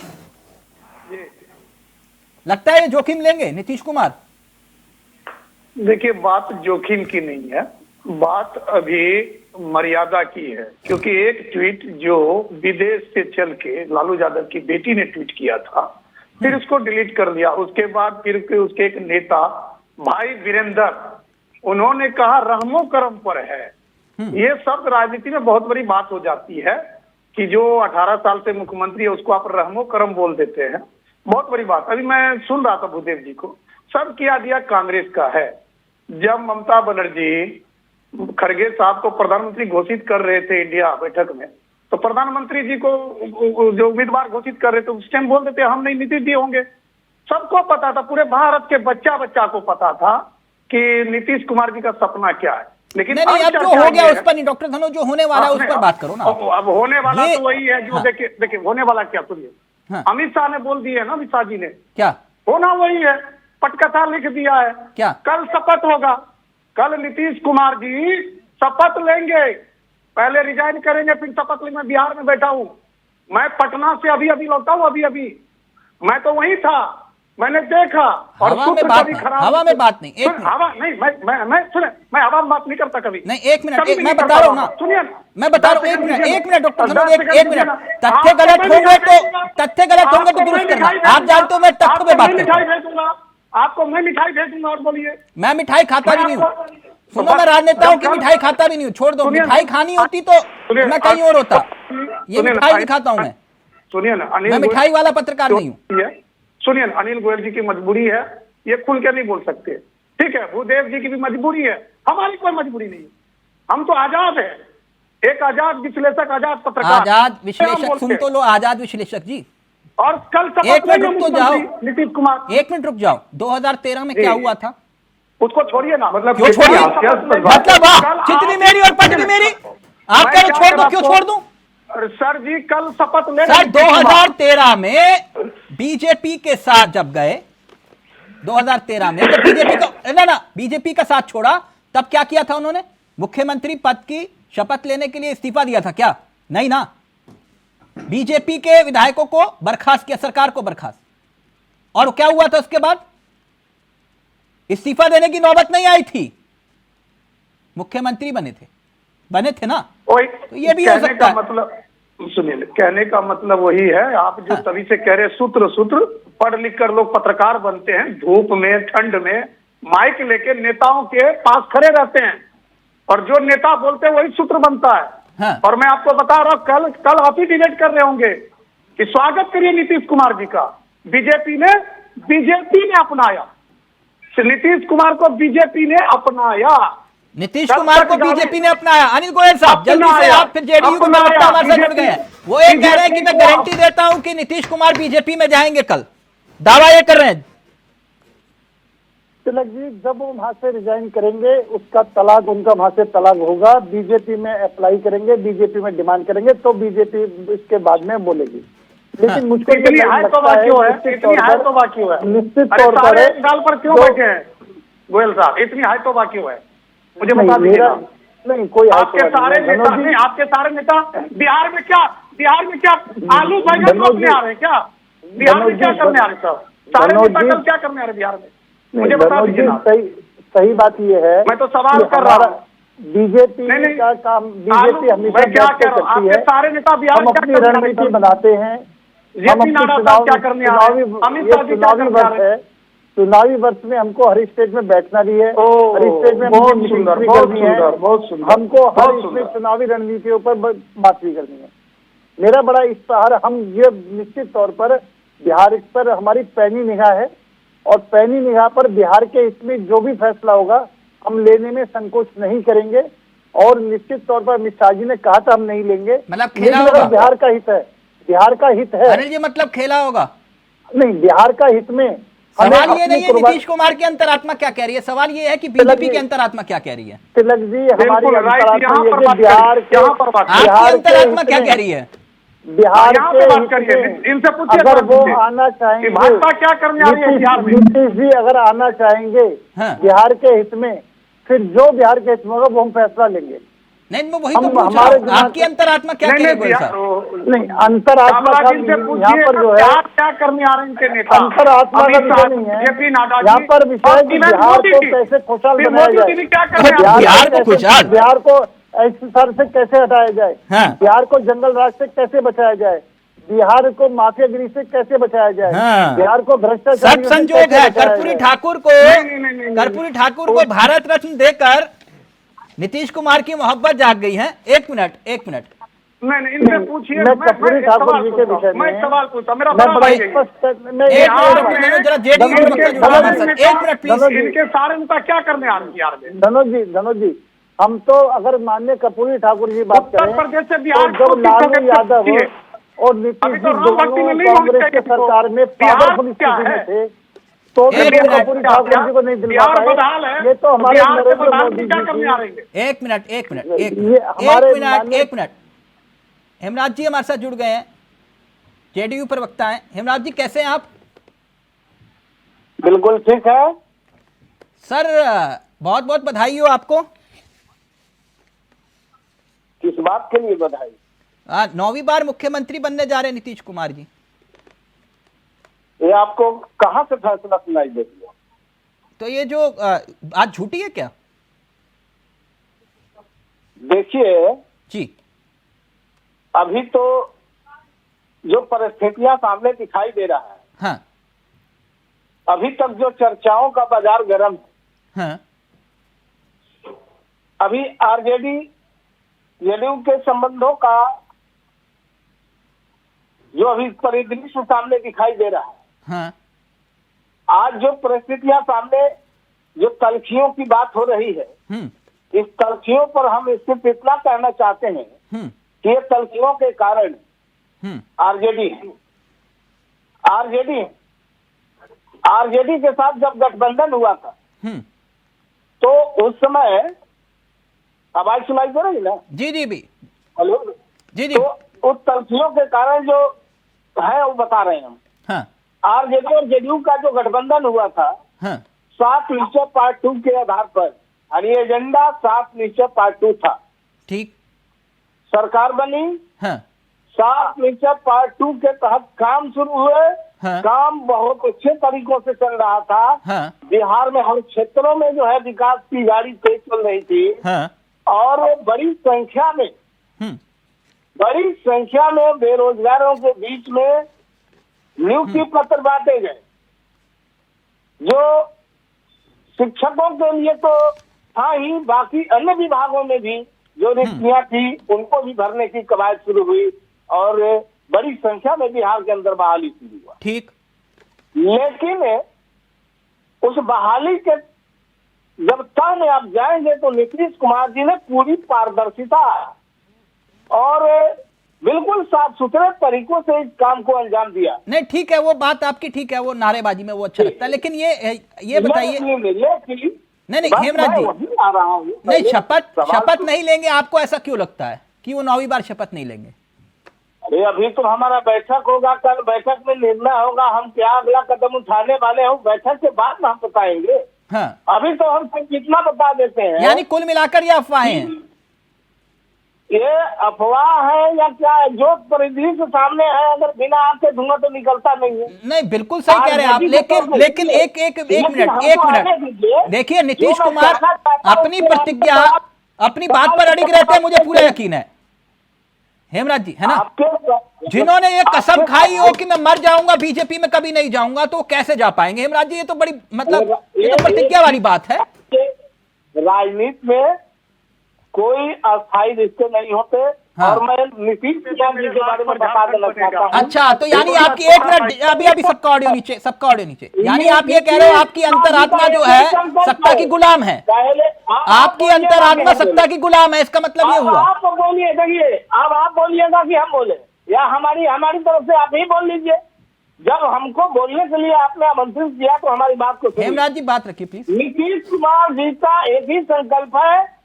लगता है ये जोखिम लेंगे नीतीश कुमार?
देखिए बात जोखिम की नहीं है, बात अभी मर्यादा की है। क्योंकि एक ट्वीट जो विदेश से चल के लालू यादव की बेटी ने ट्वीट किया था, फिर उसको डिलीट कर दिया। उसके बाद फिर उसके एक नेता भाई वीरेंद्र, उन्होंने कहा रहमो करम पर है। ये शब्द राजनीति में बहुत बड़ी बात हो जाती है कि जो 18 साल से मुख्यमंत्री है उसको आप रहमो करम बोल देते हैं, बहुत बड़ी बात। अभी मैं सुन रहा था भूदेव जी को, सब किया दिया कांग्रेस का है। जब ममता बनर्जी खड़गे साहब को प्रधानमंत्री घोषित कर रहे थे इंडिया बैठक में, तो प्रधानमंत्री जी को जो उम्मीदवार घोषित कर रहे थे उस टाइम बोल देते हम नहीं नीतीश जी होंगे। सबको पता था, पूरे भारत के बच्चा को पता था कि नीतीश कुमार जी का सपना क्या है। लेकिन
नहीं, अब जो हो गया उस पर नहीं डॉक्टर धनोज, जो होने वाला है उस पर बात करो ना।
अब होने वाला तो वही है जो देखिए होने वाला क्या, सुनिए। अमित शाह ने बोल दिया है ना, अमित शाह जी ने
क्या
होना वही है, पटकथा लिख दिया है।
क्या
कल शपथ होगा, कल नीतीश कुमार जी शपथ लेंगे, पहले रिजाइन करेंगे फिर शपथ लेंगे। मैं बिहार में बैठा हूँ, मैं पटना से अभी लौटा हूँ, अभी मैं तो वहीं था, मैंने देखा। और
हवा में बात नहीं, एक
हवा नहीं, मैं सुने, मैं हवा में बात नहीं करता कभी।
नहीं, एक मिनट, मैं बता रहा हूँ ना, सुनिए मैं बता रहा हूँ, एक मिनट डॉक्टर धनोज, एक मिनट। तथ्य गलत होंगे तो दुरुस्त करना। आप जानते हो मैं तथ्य पे बात करता हूँ।
आपको मैं मिठाई भेजूंगा और बोलिए।
मैं मिठाई खाता भी नहीं हूँ, सुनो मैं राजनेताओं की मिठाई खाता भी नहीं हूँ, छोड़ दो। मिठाई खानी होती तो मैं कहीं और होता, ये मिठाई नहीं खाता हूँ मैं।
सुनिए ना,
मैं मिठाई वाला पत्रकार नहीं हूँ।
सुनिए ना, अनिल गोयल जी की मजबूरी है, ये खुल के नहीं बोल सकते, ठीक है। भूदेव जी की भी मजबूरी है, हमारी कोई मजबूरी नहीं है, हम तो आजाद है, एक आजाद विश्लेषक, आजाद पत्रकार,
आजाद विश्लेषक। सुन तो लो आजाद विश्लेषक जी।
और कल
एक मिनट रुक तो जाओ,
नीतीश कुमार
एक मिनट रुक जाओ। 2013 में क्या हुआ था
उसको छोड़िए ना, मतलब
क्यों छोड़िए? मतलब चितनी मेरी और पटनी मेरी, आप कह रहे छोड़ दो, क्यों छोड़ दूं?
सर जी कल शपथ ले,
सर 2013 में बीजेपी के साथ जब गए, 2013 में जब बीजेपी का साथ छोड़ा, तब क्या किया था उन्होंने? मुख्यमंत्री पद की शपथ लेने के लिए इस्तीफा दिया था क्या? नहीं ना, बीजेपी के विधायकों को बर्खास्त किया, सरकार को बर्खास्त। और क्या हुआ था उसके बाद? इस्तीफा देने की नौबत नहीं आई थी, मुख्यमंत्री बने थे ना। तो ये भी हो सकता है।
मतलब सुनिए, कहने का मतलब वही है, आप जो तभी से कह रहे सूत्र पढ़ लिख कर लोग पत्रकार बनते हैं, धूप में ठंड में माइक लेके नेताओं के पास खड़े रहते हैं, और जो नेता बोलते हैं वही सूत्र बनता है।
हाँ।
और मैं आपको बता रहा हूँ, कल आप ही डिबेट कर रहे होंगे कि स्वागत करिए नीतीश कुमार जी का, बीजेपी ने अपनाया, नीतीश कुमार को बीजेपी ने अपनाया,
नीतीश कुमार को बीजेपी ने अपनाया। अनिल गोयल साहब, जल्दी से आप फिर जेडीयू के प्रवक्ता हमारे साथ जुड़ गए हैं। वो ये कह रहे हैं कि मैं गारंटी देता हूं कि नीतीश कुमार बीजेपी में जाएंगे, कल दावा ये कर रहे हैं।
तिलक जी, जब वो वहां से रिजाइन करेंगे उसका तलाक, उनका वहां से तलाक होगा, बीजेपी में अप्लाई करेंगे, बीजेपी में डिमांड करेंगे, तो बीजेपी इसके बाद में बोलेगी। लेकिन मुझको
इतनी हाई तौबा क्यों है?
निश्चित तौर पर
गाल पर क्यों बैठे हैं गोयल साहब? इतनी हाई तौबा क्यों है, मुझे बता दीजिए।
नहीं, कोई
आपके सारे नेता बिहार में क्या आलू बैगन रोपने आ रहे हैं क्या? बिहार में क्या करने आ रहे सब? सारे नेता कल क्या करने आ रहे बिहार में, मुझे बता दीजिए ना।
सही बात ये है,
मैं तो सवाल कर रहा हूँ।
बीजेपी का काम, बीजेपी हमेशा
क्या कह रहा हूँ, आपके सारे नेता बिहार में
अपनी रणनीति बनाते हैं। हम अपनी चुनावी वर्ष में हमको हर स्टेट में बैठना भी है, हर स्टेट में
बहुत सुंदर,
हमको हर इसमें चुनावी रणनीतियों पर बात भी करनी है। मेरा बड़ा इश्तेहार, हम ये निश्चित तौर पर बिहार पर हमारी पैनी निगाह है, और पैनी निगाह पर बिहार के इसमें जो भी फैसला होगा हम लेने में संकोच नहीं करेंगे, और निश्चित तौर पर अमित शाह जी ने कहा था हम नहीं लेंगे,
मतलब खेला होगा।
बिहार का हित है, बिहार का हित है।
अनिल जी, मतलब खेला होगा
नहीं, बिहार का हित में।
सवाल ये नहीं है नीतीश कुमार की अंतरात्मा क्या कह रही है, सवाल ये है कि बीजेपी की अंतरात्मा क्या कह रही है।
तिलक जी, हमारी अंतरात्मा
बिहार
आपकी अंतरात्मा क्या कह रही है?
बिहार के
इनसे पूछिए,
अगर वो आना चाहेंगे,
भाजपा क्या करने आ रही है बिहार में?
नीतीश जी अगर आना चाहेंगे बिहार के हित में, फिर जो बिहार के हित में होगा वो हम फैसला लेंगे।
नहीं, मैं वही तो पूछ रहा हूं, आपकी अंतरात्मा क्या कह रही है?
नहीं, अंतरात्मा यहाँ पर जो है,
क्या करने आ रहे हैं इनके नेता?
अंतरात्मा का विषय नहीं है, यहाँ पर विषय कि बिहार को कैसे खुशहाल बनाया जाए, बिहार को सर से कैसे हटाया जाए, बिहार को जंगल राज से कैसे बचाया जाए, बिहार को माफियागिरी से कैसे बचाया जाए, बिहार को भ्रष्टाचार।
सब संजोग है, कर्पूरी ठाकुर को भारत रत्न देकर नीतीश कुमार की मोहब्बत जाग गई है। एक मिनट
नहीं, इनसे पूछिए।
कर्पूरी ठाकुर जी के विषय में
मैं सवाल पूछता, मेरा इनके सारे नेता क्या करने आ रहे हैं बिहार में?
धनोज जी, हम तो अगर माननीय कर्पूरी ठाकुर जी बात करें,
उत्तर प्रदेश से बिहार
तो जब लालू यादव और नीतीश जी दोनों कांग्रेस के सरकार में पावरफुल स्थिति में थे, तो कर्पूरी ठाकुर जी को नहीं दिलवा पाए। ये तो हमारे नरेंद्र मोदी जी की।
एक मिनट हेमराज जी हमारे साथ जुड़ गए हैं, जेडीयू प्रवक्ता हैं। हेमराज जी, कैसे हैं आप?
बिल्कुल ठीक है
सर, बहुत बहुत बधाई हो आपको।
किस बात के लिए बधाई?
9वीं बार मुख्यमंत्री बनने जा रहे हैं नीतीश कुमार जी।
ये आपको कहां से फैसला सुनाई दे दिया?
तो ये जो आज झूठी है क्या?
देखिए
जी,
अभी तो जो परिस्थितियां सामने दिखाई दे रहा है,
हाँ,
अभी तक जो चर्चाओं का बाजार गर्म है,
हाँ,
अभी आरजेडी जेडीयू के संबंधों का जो अभी परिदृश्य सामने दिखाई दे रहा है,
हाँ,
आज जो परिस्थितियां सामने, जो तलखियों की बात हो रही है, इस तलखियों पर हम सिर्फ इतना कहना चाहते हैं कि ये तलखियों के कारण आरजेडी के साथ जब गठबंधन हुआ था, तो उस समय आवाज सुनाई दे रही ना?
जी भी।
हेलो
जी।
तो उस तलखियों के कारण जो है वो बता रहे हैं हम।
हाँ।
आरजेडी और जेडीयू का जो गठबंधन हुआ था,
हाँ,
7 निश्चय पार्ट 2 के आधार पर, यानी एजेंडा 7 निश्चय पार्ट 2 था।
ठीक।
सरकार बनी,
हाँ,
7 निश्चय पार्ट 2 के तहत काम शुरू हुए काम बहुत अच्छे तरीकों से चल रहा था। बिहार में हर क्षेत्रों में जो है विकास की गाड़ी तेज चल रही थी। और बड़ी संख्या में बेरोजगारों के बीच में नियुक्ति पत्र बांटे गए, जो शिक्षकों के लिए तो था ही, बाकी अन्य विभागों में भी जो रिक्तियां थी उनको भी भरने की कवायद शुरू हुई और बड़ी संख्या में बिहार के अंदर बहाली शुरू हुआ।
ठीक,
लेकिन उस बहाली के जब तह में आप जाएंगे तो नीतीश कुमार जी ने पूरी पारदर्शिता और बिल्कुल साफ सुथरे तरीकों से इस काम को अंजाम दिया।
नहीं ठीक है, वो बात आपकी ठीक है, वो नारेबाजी में वो अच्छा लगता है, लेकिन ये बताइए। नहीं हेमराज जी,
आ रहा हूँ
नहीं, शपथ नहीं लेंगे, आपको ऐसा क्यों लगता है कि वो 9वीं बार शपथ नहीं लेंगे?
अरे अभी तो हमारा बैठक होगा, कल बैठक में निर्णय होगा, हम क्या अगला कदम उठाने वाले हैं बैठक के बाद में हम बताएंगे। अभी तो हम कितना बता देते हैं।
यानी कुल मिलाकर ये अफवाहें हैं?
ये अफवाह है या क्या है, जो परिदृश्य सामने है, अगर बिना आग के धुआं तो निकलता नहीं है।
नहीं बिल्कुल सही कह रहे हैं आप, लेकिन एक मिनट देखिए, नीतीश कुमार अपनी प्रतिज्ञा, अपनी बात पर अड़िग रहते हैं, मुझे पूरा यकीन है हेमराज जी, है ना? जिन्होंने ये कसम खाई हो कि मैं मर जाऊंगा, बीजेपी में कभी नहीं जाऊंगा, तो कैसे जा पाएंगे हेमराज जी? ये तो बड़ी मतलब ये तो प्रतिज्ञा वाली बात है।
राजनीति में कोई अस्थायी रिश्ते नहीं होते। और मैं नीतीश कुमार जी के बारे में बता देना चाहता हूँ।
अच्छा, तो यानी आपकी एक मिनट, अभी सबका ऑडियो नीचे, यानी आप ये कह रहे हो आपकी अंतरात्मा जो है सत्ता की गुलाम है, आपकी अंतरात्मा सत्ता की गुलाम है, इसका मतलब ये हुआ?
आप बोलिए, देखिए अब आप बोलिएगा कि हम बोले, या हमारी तरफ से आप ही बोल लीजिए। जब हमको बोलने के लिए आपने आमंत्रित किया तो हमारी बात को
हेमराज जी बात रखिए प्लीज।
नीतीश कुमार जी का एक ही संकल्प है,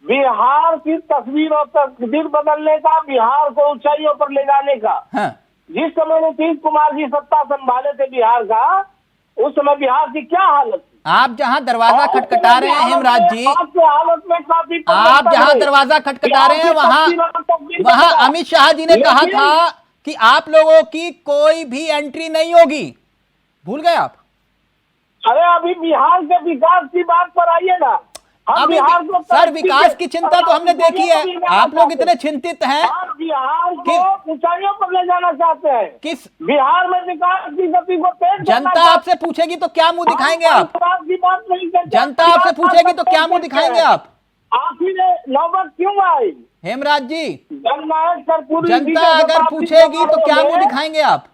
बिहार की तस्वीर और तकदीर बदलने का, बिहार को ऊंचाइयों पर ले जाने का। जिस समय नीतीश कुमार जी सत्ता संभाले थे बिहार का, उस समय बिहार की क्या हालत थी?
आप जहां दरवाजा खटखटा रहे हैं हेमराज जी,
हालत में काफी,
आप जहां दरवाजा खटखटा रहे हैं वहां अमित शाह जी ने कहा था कि आप लोगों की कोई भी एंट्री नहीं होगी, भूल गए आप?
अरे अभी बिहार के विकास की बात पर आइए ना।
अभी सर विकास की चिंता तो हमने देखी है, आप लोग इतने चिंतित हैं,
बिहार को ऊंचाइयों पर ले जाना चाहते हैं।
किस
बिहार में विकास की गति को तेज,
जनता आपसे पूछेगी तो क्या मुंह दिखाएंगे आप? जनता आपसे पूछेगी तो क्या मुंह दिखाएंगे आप?
आखिर नौबत क्यों आई
हेमराज जी?
जननायक कर्पूरी,
जनता अगर पूछेगी तो क्या मुंह दिखाएंगे आप?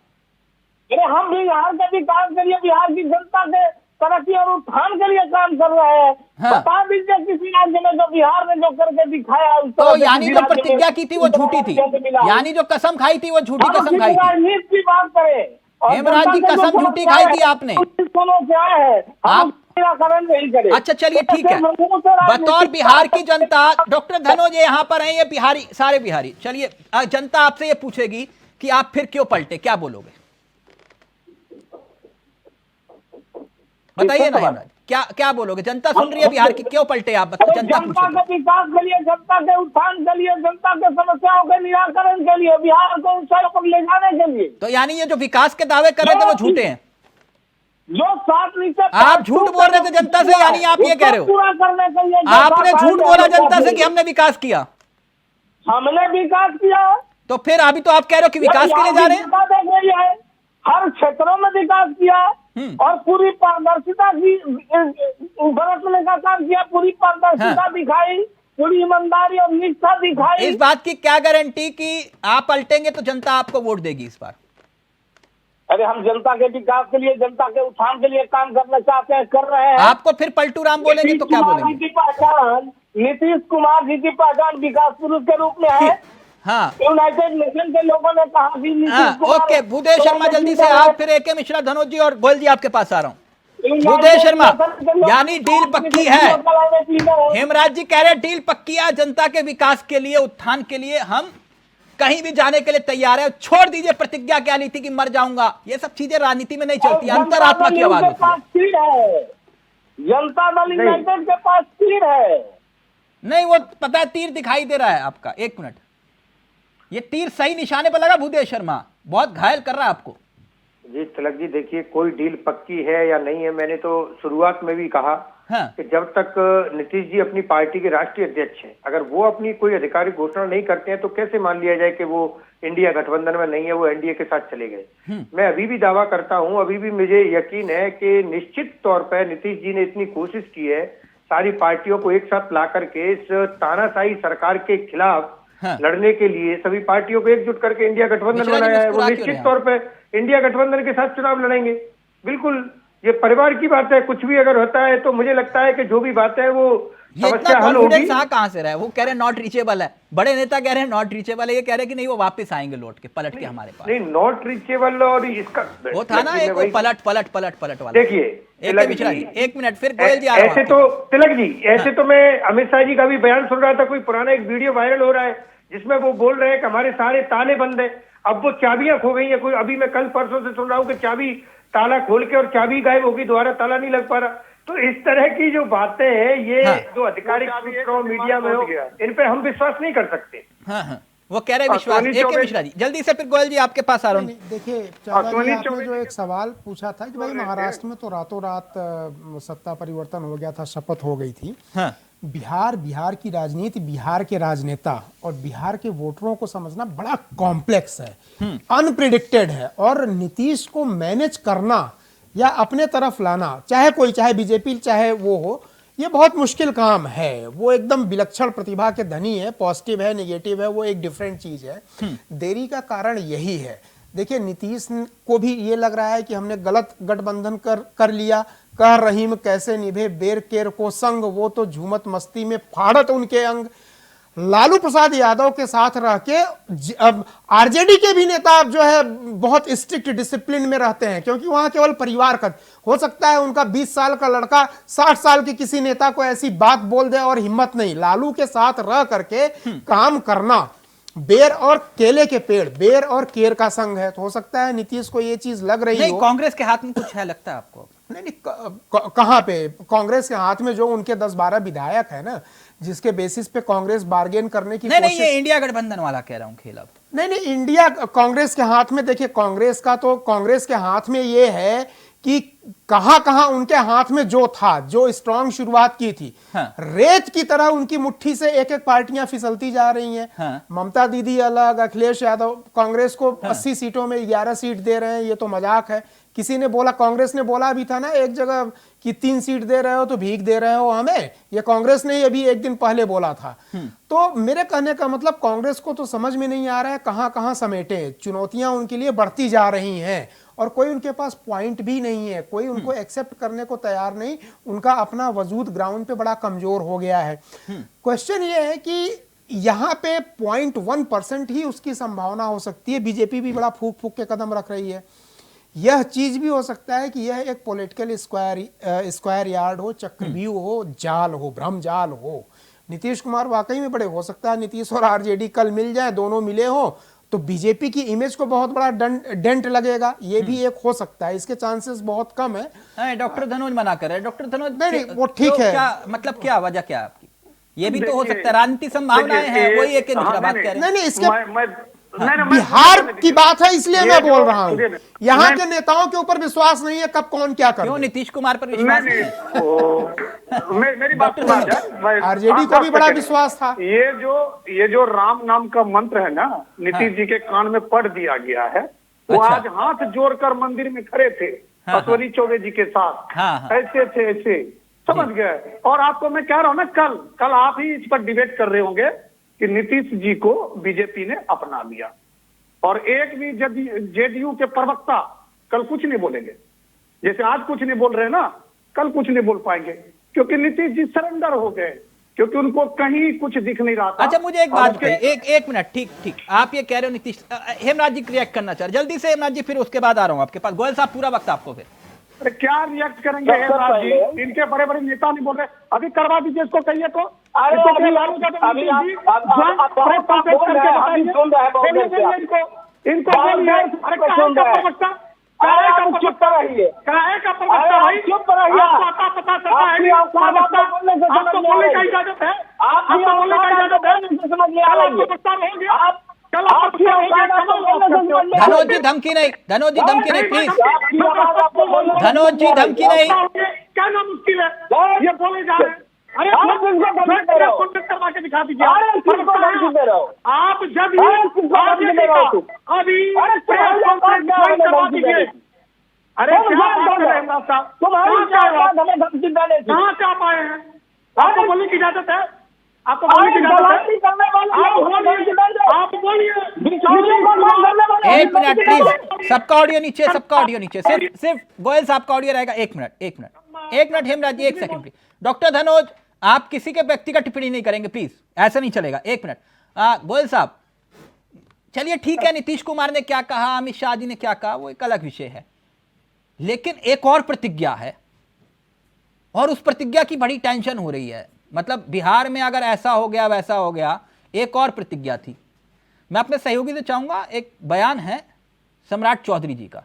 अरे हम भी बिहार के विकास के लिए, बिहार की जनता के तरक्की और उत्थान के लिए काम कर रहे हैं। बता दीजिए किसी राज्य में जो बिहार में जो करके दिखाया।
तो यानी जो प्रतिज्ञा की थी वो झूठी थी, यानी जो कसम खाई थी वो झूठी कसम खाई थी।
राजनीति की बात करें,
हेमराज जी कसम झूठी खाई थी आपने,
क्या है आप निराकरण नहीं करें।
अच्छा चलिए ठीक है, बतौर बिहार की जनता, डॉक्टर धनोज यहाँ पर हैं, ये बिहारी, सारे बिहारी, चलिए जनता आपसे ये पूछेगी कि आप फिर क्यों पलटे, क्या बोलोगे? बताइए ना हेमराज, क्या बोलोगे? जनता सुन रही है बिहार की, क्यों पलटे आप? जनता
के विकास के लिए, जनता के उत्थान के लिए, जनता के समस्याओं के निराकरण के लिए, बिहार को ऊंचाइयों पर ले जाने के लिए।
तो यानी ये जो विकास के दावे कर रहे थे वो झूठे हैं?
जो साथ नीचे
आप झूठ बोल रहे थे जनता से, यानी आप ये कह रहे हो
पूरा करने के लिए
आपने झूठ बोला जनता से कि हमने विकास किया?
हमने विकास किया।
तो फिर अभी तो आप कह रहे हो कि विकास के लिए जा रहे हैं?
हर क्षेत्रों में विकास किया और पूरी पारदर्शिता की बरतने का काम किया, पूरी पारदर्शिता दिखाई, पूरी ईमानदारी और निष्ठा दिखाई।
इस बात की क्या गारंटी कि आप पलटेंगे तो जनता आपको वोट देगी इस बार?
अरे हम जनता के विकास के लिए, जनता के उत्थान के लिए काम करना चाहते हैं, कर रहे हैं।
आपको फिर पलटू राम बोलेंगे तो क्या बोलेंगे?
नीतीश कुमार जी की पहचान विकास पुरुष के रूप में है।
हाँ,
यूनाइटेड नेशन के लोगों ने कहा कि
ओके भूदेव शर्मा जल्दी से आप, फिर AK मिश्रा, धनोज जी और गोयल जी आपके पास आ रहा हूँ। भूदेव शर्मा, यानी डील पक्की है, हेमराज जी कह रहे हैं डील पक्की है, जनता के विकास के लिए, उत्थान के लिए हम कहीं भी जाने के लिए तैयार है। छोड़ दीजिए प्रतिज्ञा क्या ली थी कि मर जाऊंगा, ये सब चीजें राजनीति में नहीं चलती, अंतरात्मा की आवाज होती है।
जनता दल यूनाइटेड के पास तीर है।
नहीं वो पता है, तीर दिखाई दे रहा है आपका, एक मिनट, ये तीर सही निशाने पर लगा भूदेव शर्मा, बहुत घायल कर रहा है आपको।
जी तिलक जी, देखिए कोई डील पक्की है या नहीं है, मैंने तो शुरुआत में भी कहा कि जब तक नीतीश जी अपनी पार्टी के राष्ट्रीय अध्यक्ष हैं, अगर वो अपनी कोई आधिकारिक घोषणा नहीं करते हैं तो कैसे मान लिया जाए कि वो इंडिया गठबंधन में नहीं है, वो एनडीए के साथ चले गए। मैं अभी भी दावा करता हूं, अभी भी मुझे यकीन है कि निश्चित तौर पर नीतीश जी ने इतनी कोशिश की है सारी पार्टियों को एक साथ ला करके इस तानाशाही सरकार के खिलाफ लड़ने के लिए सभी पार्टियों को एकजुट करके इंडिया गठबंधन बनाया है। वो निश्चित तौर पर इंडिया गठबंधन के साथ चुनाव लड़ेंगे। बिल्कुल, ये परिवार की बात है, कुछ भी अगर होता है तो मुझे लगता है कि जो भी बात है वो समस्या हल होगी।
कहां से रहा है? वो कह रहे हैं नॉट रीचेबल है, बड़े नेता कह रहे हैं नॉट रीचेबल है, ये कह रहे हैं कि नहीं वो वापस आएंगे लौट के पलट के हमारे पास।
नहीं, नॉट रीचेबल और इसका
वो था ना एक पलट वाला।
देखिए
एक मिनट, फिर गोयल जी
ऐसे तो तिलक जी, ऐसे तो मैं अमित शाह जी का भी बयान सुन रहा था, कोई पुराना एक वीडियो वायरल हो रहा है जिसमें वो बोल रहे हैं कि हमारे सारे ताले बंद है, अब वो चाबियां खो गई है। कोई अभी मैं कल परसों से सुन रहा हूँ कि चाबी ताला खोल के और चाबी गायब होगी, दोबारा ताला नहीं लग पा रहा। तो इस तरह की जो बातें हैं ये जो आधिकारिक सूत्रों मीडिया में हो, इन पे हम विश्वास नहीं कर सकते।
वो कह रहे विश्वास। मिश्रा जी जल्दी से, फिर गोयल जी आपके पास आ रहा हूँ।
देखिए आपने जो एक सवाल पूछा था कि भाई महाराष्ट्र में तो रातों रात सत्ता परिवर्तन हो गया था, शपथ हो गई थी। बिहार की राजनीति, बिहार के राजनेता और बिहार के वोटरों को समझना बड़ा कॉम्प्लेक्स है, अनप्रिडिक्टेड है, और नीतीश को मैनेज करना या अपने तरफ लाना, चाहे बीजेपी चाहे वो हो, ये बहुत मुश्किल काम है। वो एकदम विलक्षण प्रतिभा के धनी है, पॉजिटिव है, नेगेटिव है, वो एक डिफरेंट चीज है। देरी का कारण यही है। देखिए नीतीश को भी ये लग रहा है कि हमने गलत गठबंधन कर लिया, कह रहीम कैसे निभे बेर केर को संग, वो तो झूमत मस्ती में फाड़त उनके अंग। लालू प्रसाद यादव के साथ रह के अब आरजेडी के भी नेता जो है बहुत स्ट्रिक्ट डिसिप्लिन में रहते हैं, क्योंकि वहां केवल परिवार का हो सकता है उनका 20 साल का लड़का 60 साल के किसी नेता को ऐसी बात बोल दे और हिम्मत नहीं। लालू के साथ रह करके काम करना, बेर और केले के पेड़, बेर और केर का संग है। तो हो सकता है नीतीश को ये चीज लग रही हो।
कांग्रेस के हाथ में कुछ है लगता है आपको?
नहीं, कहां पे कांग्रेस के हाथ में? जो उनके 10-12 विधायक है ना, जिसके बेसिस पे कांग्रेस बार्गेन करने की
नहीं, ये इंडिया गठबंधन वाला कह रहा हूं खेल। अब
नहीं, इंडिया कांग्रेस के हाथ में। देखिए कांग्रेस के हाथ में ये है कि कहां उनके हाथ में जो था, जो स्ट्रांग शुरुआत की थी, रेत की तरह उनकी मुट्ठी से एक एक पार्टियां फिसलती जा रही हैं। ममता दीदी अलग, अखिलेश यादव कांग्रेस को 80 सीटों में 11 सीट दे रहे हैं, ये तो मजाक है। किसी ने बोला, कांग्रेस ने बोला भी था ना एक जगह कि 3 सीट दे रहे हो तो भीख दे रहे हो हमें, ये कांग्रेस ने अभी एक दिन पहले बोला था। तो मेरे कहने का मतलब कांग्रेस को तो समझ में नहीं आ रहा है कहां समेटे। चुनौतियां उनके लिए बढ़ती जा रही हैं और कोई उनके पास पॉइंट भी नहीं है, कोई उनको एक्सेप्ट करने को तैयार नहीं। उनका अपना वजूद ग्राउंड पे बड़ा कमजोर हो गया है। क्वेश्चन ये है कि यहाँ पे 0.1% ही उसकी संभावना हो सकती है। बीजेपी भी बड़ा फूक के कदम रख रही है। यह चीज भी हो सकता है कि यह एक पॉलिटिकल स्क्वायर यार्ड हो, चक्रव्यूह हो, जाल हो, भ्रम जाल हो। नीतीश कुमार वाकई में बड़े, हो सकता है नीतीश और आरजेडी कल मिल जाए, दोनों मिले हो तो बीजेपी की इमेज को बहुत बड़ा डेंट लगेगा। ये भी एक हो सकता है, इसके चांसेस बहुत कम है।
डॉक्टर धनोज मना कर रहे हैं। डॉक्टर धनोज
नहीं, वो ठीक है।
क्या मतलब, क्या वजह क्या है आपकी? ये भी तो हो सकता है, राजनीति संभावनाएं हैं, वही एक दूसरा बात कह रहे हैं।
नहीं, इसके बिहार की बात है इसलिए मैं बोल रहा हूँ। यहाँ के नेताओं के ऊपर विश्वास नहीं है, कब कौन क्या कर।
क्यों नीतीश कुमार पर विश्वास नहीं है?
मेरी बात
आरजेडी को भी बड़ा विश्वास था।
ये जो राम नाम का मंत्र है ना, नीतीश जी के कान में पढ़ दिया गया है। वो आज हाथ जोड़कर मंदिर में खड़े थे अश्वनी चौबे जी के साथ, ऐसे थे, ऐसे समझ गए। और आपको मैं कह रहा हूँ ना, कल आप ही इस पर डिबेट कर रहे होंगे कि नीतीश जी को बीजेपी ने अपना लिया, और एक भी जेडीयू के प्रवक्ता कल कुछ नहीं बोलेंगे। जैसे आज कुछ नहीं बोल रहे ना, कल कुछ नहीं बोल पाएंगे, क्योंकि नीतीश जी सरेंडर हो गए, क्योंकि उनको कहीं कुछ दिख नहीं रहा था।
अच्छा, मुझे एक बात बताइए, एक मिनट। ठीक, आप ये कह रहे हो नीतीश, हेमराज जी रिएक्ट करना चाह रहे, जल्दी से हेमराज जी, फिर उसके बाद आ रहा हूं आपके पास। गोयल साहब पूरा वक्त आपको। फिर
अरे क्या रिएक्ट करेंगे हेमराज जी, इनके बड़े बड़े नेता नहीं बोल रहे। अभी करवा दीजिए इसको, कहिए तो।
चुप रहिए,
आपको बोलने का इजाजत है?
धनोज जी धमकी नहीं, धनोज जी धमकी नहीं, प्लीज धनोज जी धमकी नहीं।
क्या ना मुश्किल है, ये बोले जा रहे हैं। अरे करवा के दिखा दीजिए। आप जब अभी करवा दीजिए। अरे क्या बात कर रहे हैं साहब, कहाँ से आप आए हैं? आपको बोलने की इजाजत है? आपको बोलने की इजाजत है? आप बोलिए।
एक मिनट प्लीज, सबका ऑडियो नीचे, सबका ऑडियो नीचे, सिर्फ गोयल साहब का ऑडियो रहेगा। एक मिनट हेमराज जी, एक सेकंड प्लीज। डॉक्टर धनोज, आप किसी के व्यक्तिगत टिप्पणी नहीं करेंगे प्लीज, ऐसा नहीं चलेगा। एक मिनट गोयल साहब, चलिए ठीक है, नीतीश कुमार ने क्या कहा, अमित शाह जी ने क्या कहा, वो एक अलग विषय है, लेकिन एक और प्रतिज्ञा है और उस प्रतिज्ञा की बड़ी टेंशन हो रही है। मतलब बिहार में अगर ऐसा हो गया वैसा हो गया, एक और प्रतिज्ञा थी। मैं अपने सहयोगी से चाहूंगा, एक बयान है सम्राट चौधरी जी का,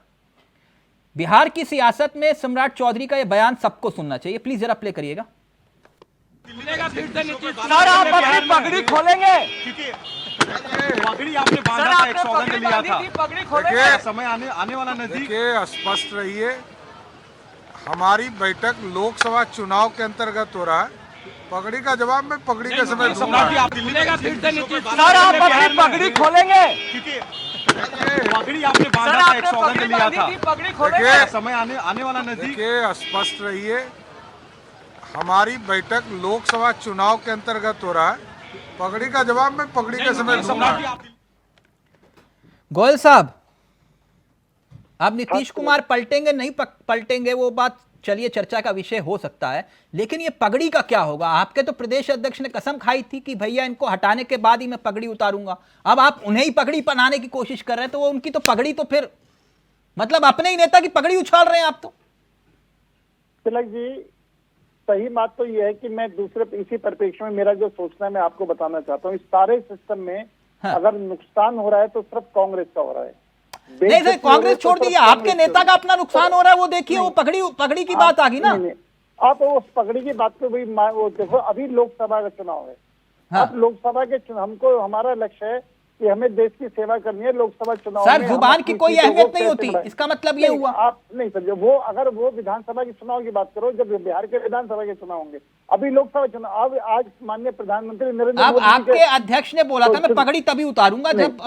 बिहार की सियासत में सम्राट चौधरी का यह बयान सबको सुनना चाहिए, प्लीज जरा प्ले करिएगा।
सर आप अपनी पगड़ी खोलेंगे, पगड़ी आपने बांधा था, एक सौगंध लिया था, पगड़ी खोलेंगे, समय आने वाला नजदीक।
स्पष्ट रहिए, हमारी बैठक लोकसभा चुनाव के अंतर्गत हो रहा है। पगड़ी का जवाब मैं पगड़ी के समय दूंगा।
सर आप अपनी पगड़ी खोलेंगे, पगड़ी आपने बांधा था, एक सौगंध लिया था, पगड़ी खोलेंगे, समय आने वाला नजदीक।
स्पष्ट रहिए, हमारी बैठक लोकसभा चुनाव के अंतर्गत हो रहा है। पगड़ी का जवाब मैं पगड़ी के समय दूंगा।
गोयल साहब, अब नीतीश कुमार पलटेंगे नहीं पलटेंगे वो बात चलिए चर्चा का विषय हो सकता है, लेकिन ये पगड़ी का क्या होगा? आपके तो प्रदेश अध्यक्ष ने कसम खाई थी कि भैया इनको हटाने के बाद ही मैं पगड़ी उतारूंगा। अब आप उन्हें ही पगड़ी पहनाने की कोशिश कर रहे हैं, तो वो उनकी तो पगड़ी तो फिर मतलब अपने ही नेता की पगड़ी उछाल रहे हैं आप तो।
तिलक जी, सही बात तो यह है कि मैं दूसरे इसी परिप्रेक्ष्य में मेरा जो सोचना है मैं आपको बताना चाहता हूँ। इस सारे सिस्टम में अगर नुकसान हो रहा है तो सिर्फ कांग्रेस का हो रहा है।
नहीं सर, कांग्रेस छोड़ दीजिए, आपके नेता का अपना नुकसान हो रहा है, वो देखिए, वो पगड़ी की बात आ गई ना।
आप उस पगड़ी की बात को भी वो देखो, अभी लोकसभा का चुनाव है। अब लोकसभा के चुनाव, हमको हमारा लक्ष्य है कि हमें देश की सेवा करनी है। लोकसभा चुनाव
सर जुबान की कोई अहमियत नहीं होती, इसका मतलब ये हुआ।
आप नहीं समझे, वो अगर वो विधानसभा के चुनाव की बात करो, जब बिहार के विधानसभा के चुनाव होंगे, अभी लोकसभा चुनाव। अब आज माननीय प्रधानमंत्री नरेंद्र
अब
मोदी
आपके अध्यक्ष ने बोला था मैं पगड़ी तभी उतारूंगा जब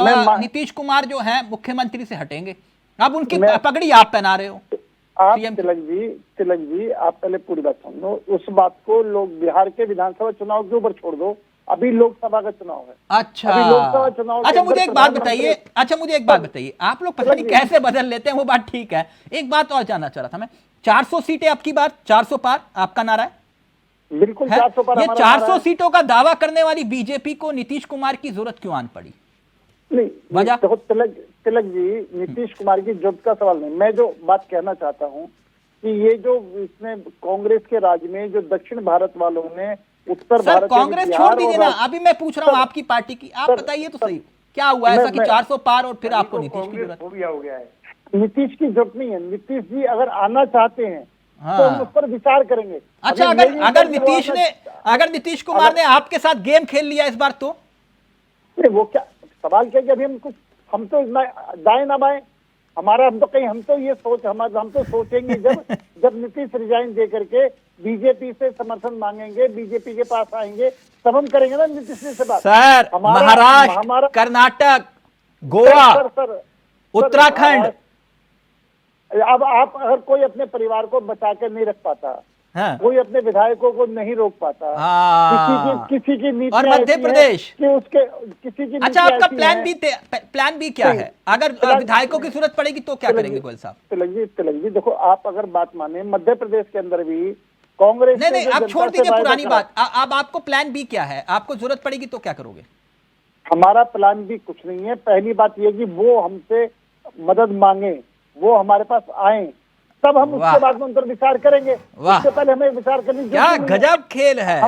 नीतीश कुमार जो है मुख्यमंत्री से हटेंगे। अब उनकी पगड़ी आप पहना रहे हो।
आप तिलक जी आप पहले पूरी बात सुन लो। उस बात को लोग बिहार के विधानसभा चुनाव के ऊपर छोड़ दो, अभी लोकसभा का चुनाव है।
अच्छा,
अभी लोकसभा चुनाव।
अच्छा मुझे एक बात बताइए, आप लोग पता नहीं कैसे बदल लेते हैं, वो बात ठीक है। एक बात और जानना चाह रहा था मैं, 400 सीटें आपकी बात, 400 पार आपका नारा है?
बिल्कुल 400 पार।
ये 400 सीटों का दावा करने वाली बीजेपी को नीतीश कुमार की जरूरत क्यों आन पड़ी?
नहीं देखो तिलक जी, नीतीश कुमार की जरूरत का सवाल नहीं। मैं जो बात कहना चाहता हूँ कि ये जो इसने कांग्रेस के राज में जो दक्षिण भारत वालों ने उत्तर भारत,
कांग्रेस छोड़ दीजिए ना, अभी मैं पूछ रहा हूँ आपकी पार्टी की, आप बताइए तो सही, क्या हुआ ऐसा कि 400 पार और फिर आपको नीतीश की जरूरत?
हो गया है। नीतीश की जरूरत नहीं है। नीतीश जी अगर आना चाहते हैं तो हम उस पर विचार करेंगे।
अच्छा, अगर नीतीश कुमार ने आपके साथ गेम खेल लिया इस बार तो
वो क्या सवाल क्या कि अभी हम तो दाएं ना बाएं, हमारा हम तो ये सोच हम तो सोचेंगे जब नीतीश रिजाइन दे करके बीजेपी से समर्थन मांगेंगे, बीजेपी के पास आएंगे, तब हम करेंगे ना नीतीश से बात।
सर महाराष्ट्र, कर्नाटक, गोवा, उत्तराखंड,
अब आप अगर कोई अपने परिवार को बचा कर नहीं रख पाता, कोई अपने विधायकों को नहीं रोक पाता, किसी की नीति
और मध्य प्रदेश
कि उसके किसी की।
अच्छा, आपका प्लान बी क्या है? अगर विधायकों की जरूरत पड़ेगी तो क्या करेंगे गोयल साहब?
तिलक जी देखो, आप अगर बात माने मध्य प्रदेश के अंदर भी कांग्रेस
नहीं, आप छोड़ दीजिए पुरानी बात। अब आपको प्लान बी क्या है? आपको जरूरत पड़ेगी तो क्या करोगे?
हमारा प्लान बी कुछ नहीं है। पहली बात यह कि वो हमसे मदद मांगे, वो हमारे पास आए, तब हम उसके बाद में उन पर विचार करेंगे। उससे पहले हमें विचार करनी।
क्या गजब खेल है,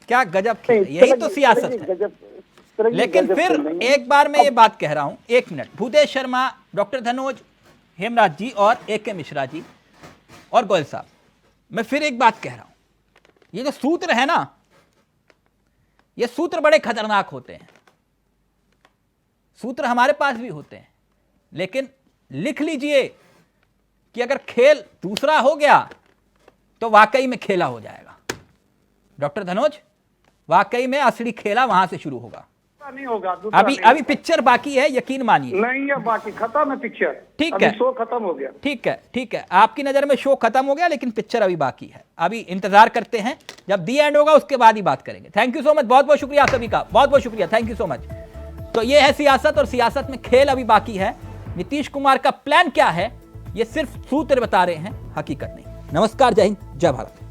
क्या गजब खेल, यही तो सियासत है। लेकिन फिर एक बार मैं ये बात कह रहा हूं, एक मिनट, भूदेव शर्मा, डॉक्टर धनोज, हेमराज जी और AK मिश्रा जी और गोयल साहब, मैं फिर एक बात कह रहा हूं, ये जो सूत्र है ना, ये सूत्र बड़े खतरनाक होते हैं। सूत्र हमारे पास भी होते हैं, लेकिन लिख लीजिए कि अगर खेल दूसरा हो गया तो वाकई में खेला हो जाएगा। डॉक्टर धनोज, वाकई में असली खेला वहां से शुरू होगा।
नहीं होगा,
अभी पिक्चर बाकी है, यकीन मानिए।
नहीं है, बाकी खत्म है पिक्चर।
ठीक है,
शो खत्म हो गया।
ठीक है, आपकी नजर में शो खत्म हो गया, लेकिन पिक्चर अभी बाकी है। अभी इंतजार करते हैं, जब दी एंड होगा उसके बाद ही बात करेंगे। थैंक यू सो मच, बहुत बहुत शुक्रिया सभी का, बहुत बहुत शुक्रिया, थैंक यू सो मच। तो ये है सियासत, और सियासत में खेल अभी बाकी है। नीतीश कुमार का प्लान क्या है ये सिर्फ सूत्र बता रहे हैं, हकीकत नहीं। नमस्कार, जय हिंद, जय भारत।